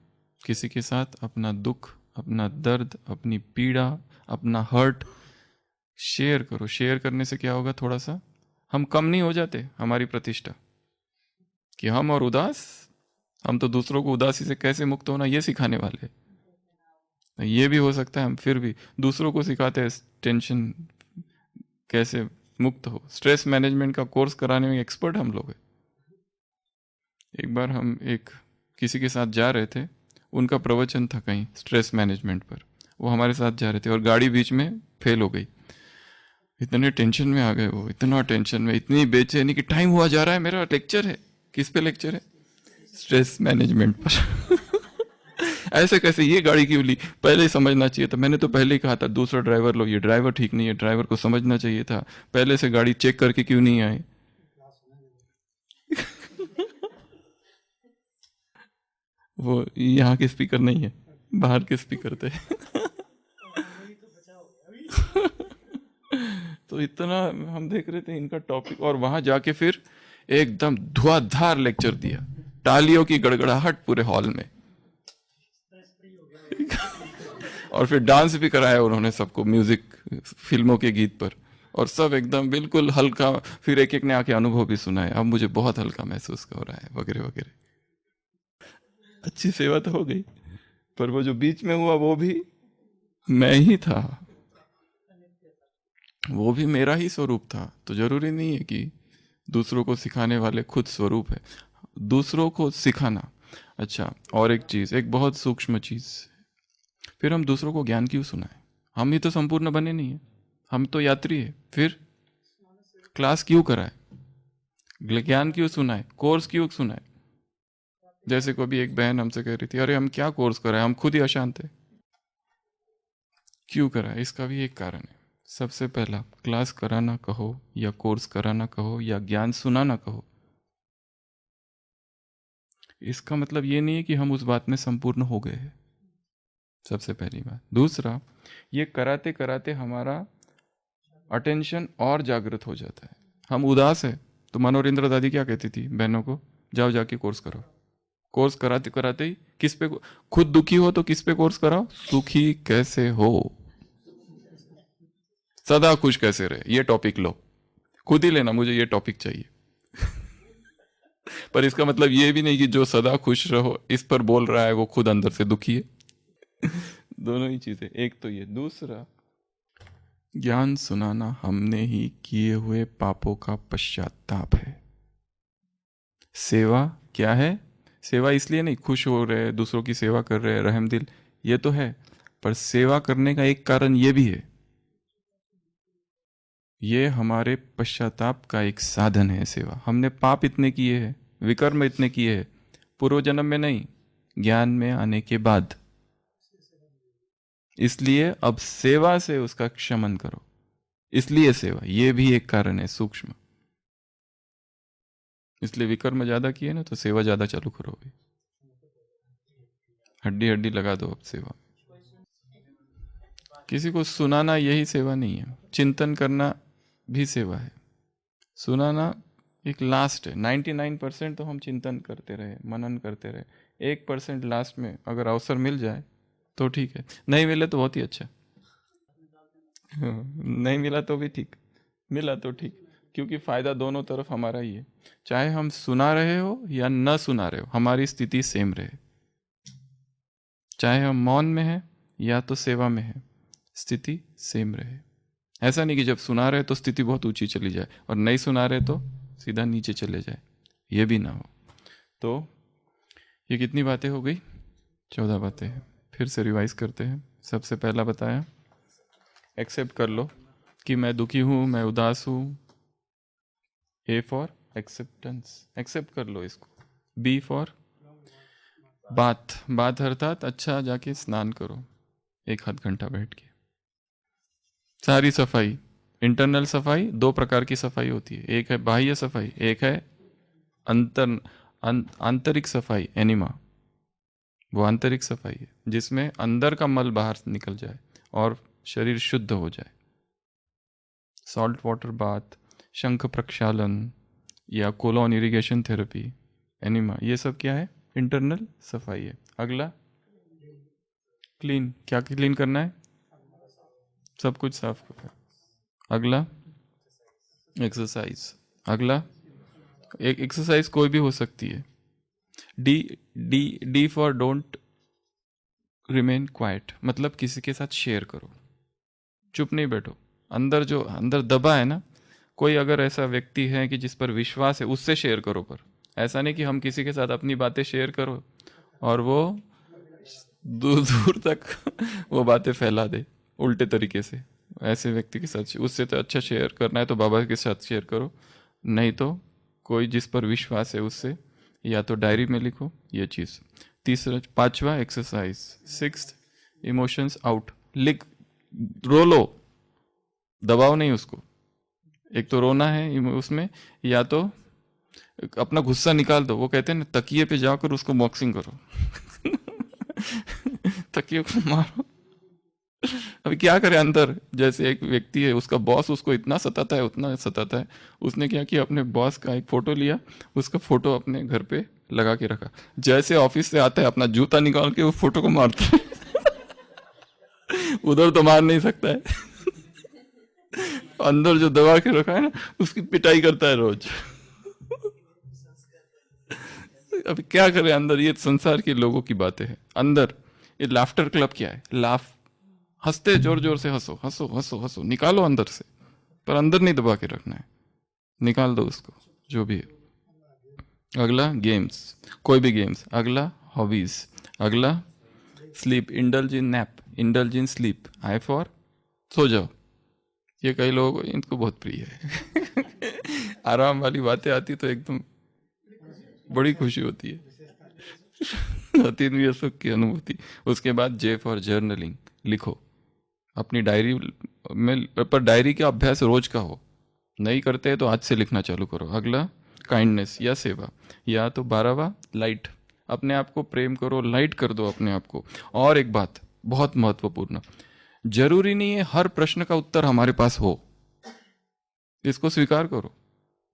Speaker 3: किसी के साथ अपना दुख, अपना दर्द, अपनी पीड़ा, अपना हर्ट शेयर करो। शेयर करने से क्या होगा, थोड़ा सा हम कम नहीं हो जाते, हमारी प्रतिष्ठा, कि हम और उदास, हम तो दूसरों को उदासी से कैसे मुक्त होना ये सिखाने वाले। ये भी हो सकता है हम फिर भी दूसरों को सिखाते हैं टेंशन कैसे मुक्त हो। स्ट्रेस मैनेजमेंट का कोर्स कराने में एक्सपर्ट हम लोग हैं। एक बार हम किसी के साथ जा रहे थे, उनका प्रवचन था कहीं स्ट्रेस मैनेजमेंट पर, वो हमारे साथ जा रहे थे और गाड़ी बीच में फेल हो गई। इतने टेंशन में आ गए वो, इतना टेंशन में, इतनी बेचैनी कि टाइम हुआ जा रहा है, मेरा लेक्चर है। किस पे लेक्चर है, स्ट्रेस मैनेजमेंट पर। ऐसे कैसे ये गाड़ी क्यों ली, पहले ही समझना चाहिए था, मैंने तो पहले ही कहा था दूसरा ड्राइवर लो, ये ड्राइवर ठीक नहीं है, ड्राइवर को समझना चाहिए था, पहले से गाड़ी चेक करके क्यों नहीं आए। वो यहाँ के स्पीकर नहीं है, बाहर के स्पीकर थे। तो इतना हम देख रहे थे इनका टॉपिक, और वहां जाके फिर एकदम धुआंधार लेक्चर दिया, तालियों की गड़गड़ाहट पूरे हॉल में। और फिर डांस भी कराया उन्होंने सबको, म्यूजिक, फिल्मों के गीत पर, और सब एकदम बिल्कुल हल्का। फिर एक एक ने आके अनुभव भी सुनाया, अब मुझे बहुत हल्का महसूस हो रहा है, वगैरह वगैरह। अच्छी सेवा तो हो गई, पर वो जो बीच में हुआ वो भी मैं ही था, वो भी मेरा ही स्वरूप था। तो जरूरी नहीं है कि दूसरों को सिखाने वाले खुद स्वरूप है, दूसरों को सिखाना। अच्छा, और एक चीज, एक बहुत सूक्ष्म चीज, फिर हम दूसरों को ज्ञान क्यों सुनाएं, हम ही तो संपूर्ण बने नहीं है, हम तो यात्री है। फिर क्लास क्यों कराए, ज्ञान क्यों सुनाए, कोर्स क्यों सुनाए। जैसे कभी एक बहन हमसे कह रही थी, अरे हम क्या कोर्स कराए, हम खुद ही अशांत है, क्यों कराए। इसका भी एक कारण है। सबसे पहला, क्लास कराना कहो या कोर्स कराना कहो या ज्ञान सुनाना कहो, इसका मतलब ये नहीं है कि हम उस बात में संपूर्ण हो गए हैं, सबसे पहली बात। दूसरा, ये कराते कराते हमारा अटेंशन और जागृत हो जाता है। हम उदास है तो मनोरेंद्र दादी क्या कहती थी बहनों को, जाओ जाके कोर्स करो। कोर्स कराते कराते ही किस पे, खुद दुखी हो तो किस पे कोर्स कराओ, सुखी कैसे हो, सदा खुश कैसे रहे, ये टॉपिक लो, खुद ही लेना, मुझे ये टॉपिक चाहिए। पर इसका मतलब ये भी नहीं कि जो सदा खुश रहो इस पर बोल रहा है वो खुद अंदर से दुखी है। दोनों ही चीजें, एक तो ये, दूसरा ज्ञान सुनाना हमने ही किए हुए पापों का पश्चाताप है। सेवा क्या है, सेवा इसलिए नहीं खुश हो रहे, दूसरों की सेवा कर रहे, रहम दिल, ये तो है, पर सेवा करने का एक कारण ये भी है, ये हमारे पश्चाताप का एक साधन है। सेवा, हमने पाप इतने किए हैं, विकर्म इतने किए हैं, पूर्व जन्म में नहीं, ज्ञान में आने के बाद, इसलिए अब सेवा से उसका क्षमन करो। इसलिए सेवा, ये भी एक कारण है सूक्ष्म। इसलिए विकर्म ज्यादा किए ना तो सेवा ज्यादा चालू करोगे, हड्डी हड्डी लगा दो अब सेवा। किसी को सुनाना यही सेवा नहीं है, चिंतन करना भी सेवा है। सुनाना एक लास्ट है, 99% तो हम चिंतन करते रहे, मनन करते रहे, 1% लास्ट में अगर अवसर मिल जाए तो ठीक है, नहीं मिले तो बहुत ही अच्छा, नहीं मिला तो भी ठीक, मिला तो ठीक, क्योंकि फायदा दोनों तरफ हमारा ही है। चाहे हम सुना रहे हो या न सुना रहे हो, हमारी स्थिति सेम रहे, चाहे हम मौन में हैं या तो सेवा में हैं, स्थिति सेम रहे। ऐसा नहीं कि जब सुना रहे तो स्थिति बहुत ऊंची चली जाए और नहीं सुना रहे तो सीधा नीचे चले जाए, ये भी ना हो। तो ये कितनी बातें हो गई, 14 बातें हैं। फिर से रिवाइज करते हैं। सबसे पहला बताया, एक्सेप्ट कर लो कि मैं दुखी हूं, मैं उदास हूं। ए फॉर एक्सेप्टेंस, एक्सेप्ट कर लो इसको। बी फॉर बात, बात अर्थात अच्छा जाके स्नान करो 1 आध घंटा बैठ के, सारी सफाई। इंटरनल सफाई, 2 प्रकार की सफाई होती है, एक है बाह्य सफाई, एक है आंतरिक सफाई, एनिमा। वो आंतरिक सफाई है जिसमें अंदर का मल बाहर निकल जाए और शरीर शुद्ध हो जाए। सॉल्ट वाटर बाथ, शंख प्रक्षालन या कोलोन इरिगेशन थेरेपी, एनिमा, ये सब क्या है, इंटरनल सफाई है। अगला क्लीन, क्या क्लीन करना है, सब कुछ साफ करना है। अगला एक्सरसाइज, अगला एक एक्सरसाइज कोई भी हो सकती है। D D D for don't remain quite, मतलब किसी के साथ शेयर करो, चुप नहीं बैठो। अंदर जो अंदर दबा है ना, कोई अगर ऐसा व्यक्ति है कि जिस पर विश्वास है उससे शेयर करो, पर ऐसा नहीं कि हम किसी के साथ अपनी बातें शेयर करो और वो दूर दूर तक वो बातें फैला दे उल्टे तरीके से। ऐसे व्यक्ति के साथ, उससे तो अच्छा शेयर करना है तो बाबा के साथ शेयर करो, नहीं तो कोई जिस पर विश्वास है उससे, या तो डायरी में लिखो ये चीज़। तीसरा, 5वां एक्सरसाइज, 6th इमोशंस आउट, लिख, रो लो, दबाओ नहीं उसको। एक तो रोना है उसमें, या तो अपना गुस्सा निकाल दो। वो कहते हैं ना, तकिए पे जाकर उसको बॉक्सिंग करो। तकिए को मारो। अभी क्या करे, अंदर जैसे एक व्यक्ति है, उसका बॉस उसको इतना सताता है, उतना सताता है, उसने क्या किया, अपने बॉस का एक फोटो लिया, उसका फोटो अपने घर पे लगा के रखा। जैसे ऑफिस से आता है अपना जूता निकाल के वो फोटो को मारता है। उधर तो मार नहीं सकता है, अंदर जो दबा के रखा है ना उसकी पिटाई करता है रोज। अभी क्या करे अंदर, ये संसार के लोगों की बातें हैं। अंदर ये लाफ्टर क्लब क्या है, लाफ, हंसते, जोर जोर से हंसो हंसो हंसो हंसो, निकालो अंदर से, पर अंदर नहीं दबा के रखना है, निकाल दो उसको जो भी है। अगला गेम्स, कोई भी गेम्स। अगला हॉबीज। अगला sleep, indulge in nap, indulge in sleep. I for so जाओ, ये कई लोगों को इनको बहुत प्रिय है। आराम वाली बातें आती तो एकदम बड़ी खुशी होती है, अतीत सुख की अनुभूति। उसके बाद जे फॉर जर्नलिंग, लिखो अपनी डायरी में, पर डायरी का अभ्यास रोज का हो, नहीं करते हैं तो आज से लिखना चालू करो। अगला काइंडनेस या सेवा, या तो 12वां लाइट, अपने आप को प्रेम करो, लाइट कर दो अपने आप को। और एक बात बहुत महत्वपूर्ण, जरूरी नहीं है हर प्रश्न का उत्तर हमारे पास हो, इसको स्वीकार करो।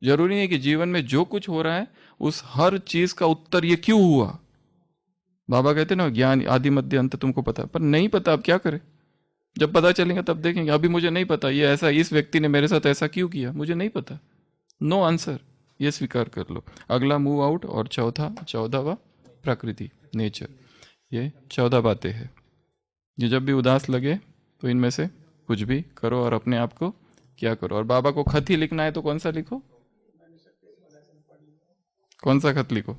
Speaker 3: जरूरी नहीं कि जीवन में जो कुछ हो रहा है उस हर चीज का उत्तर ये क्यों हुआ। बाबा कहते ना ज्ञान आदि मध्य अंत तुमको पता है, पर नहीं पता, अब क्या करें? जब पता चलेंगे तब देखेंगे। अभी मुझे नहीं पता ये ऐसा, इस व्यक्ति ने मेरे साथ ऐसा क्यों किया, मुझे नहीं पता। नो आंसर, ये स्वीकार कर लो। अगला मूव आउट, और 14वां प्रकृति, नेचर। ये 14 बातें हैं। ये जब भी उदास लगे तो इनमें से कुछ भी करो और अपने आप को क्या करो। और बाबा को खत ही लिखना है तो कौन सा लिखो? कौन सा खत लिखो?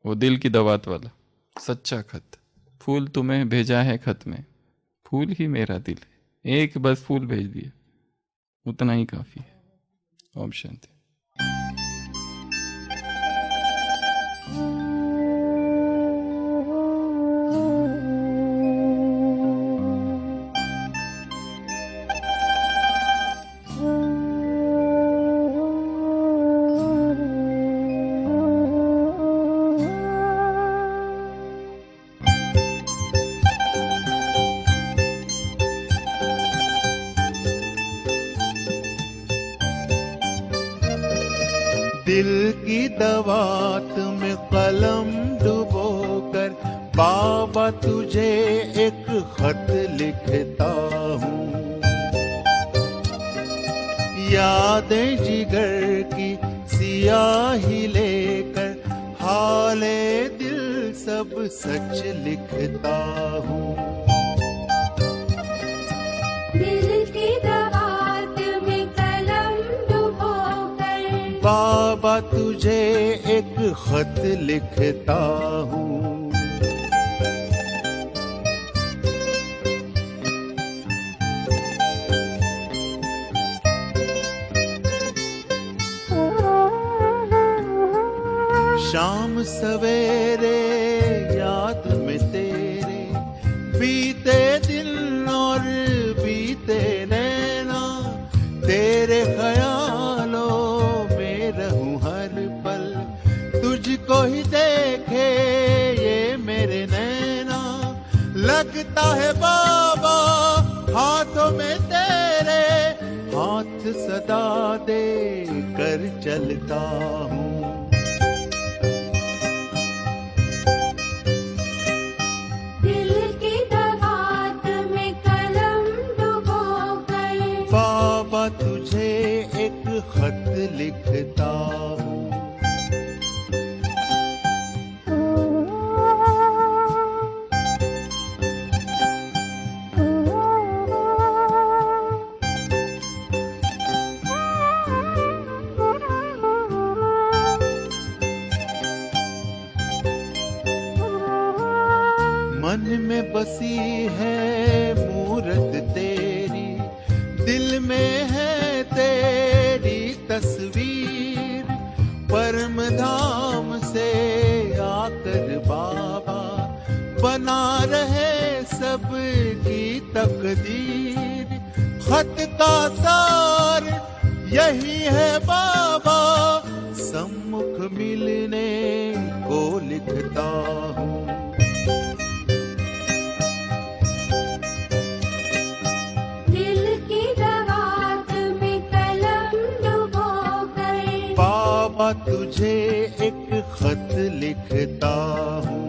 Speaker 3: वो दिल की दवात वाला सच्चा खत। फूल तुम्हें भेजा है खत में, फूल ही मेरा दिल है। एक बस फूल भेज दिए, उतना ही काफी है। ओम शांति।
Speaker 4: दिल की दवात में कलम डुबोकर बाबा तुझे एक खत लिखता हूँ। यादें जिगर की सियाही लेकर हाले दिल सब सच लिखता हूँ।
Speaker 1: दिल की दवात में कलम डुबोकर
Speaker 4: बाबा तुझे एक खत लिखता हूँ। शाम सवेरे याद में तेरे बीते दिन और बीते नैना, तेरे ख्यालों में रहूं हर पल, तुझको ही देखे ये मेरे नैना। लगता है बाबा हाथों में तेरे, हाथ सदा दे कर चलता हूँ। बाबा तुझे एक खत लिखता हूँ। मन में बसी है मूरत तेरी, दिल में है तेरी तस्वीर। परम धाम से आकर बाबा बना रहे सबकी तकदीर। खत का सार यही है बाबा, सम्मुख मिलने को लिखता हूँ। बाबा तुझे एक खत लिखता हूँ।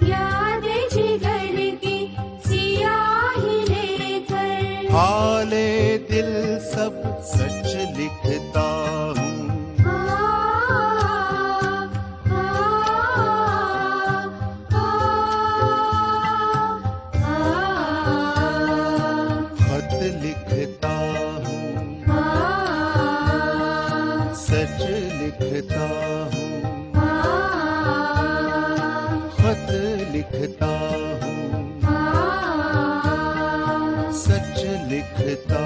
Speaker 1: यादें जिगर की सियाही लेकर
Speaker 4: हाले दिल सब सच लिखता हूँ। लिखता हूँ, सच लिखता हूँ। खत लिखता हूँ, सच लिखता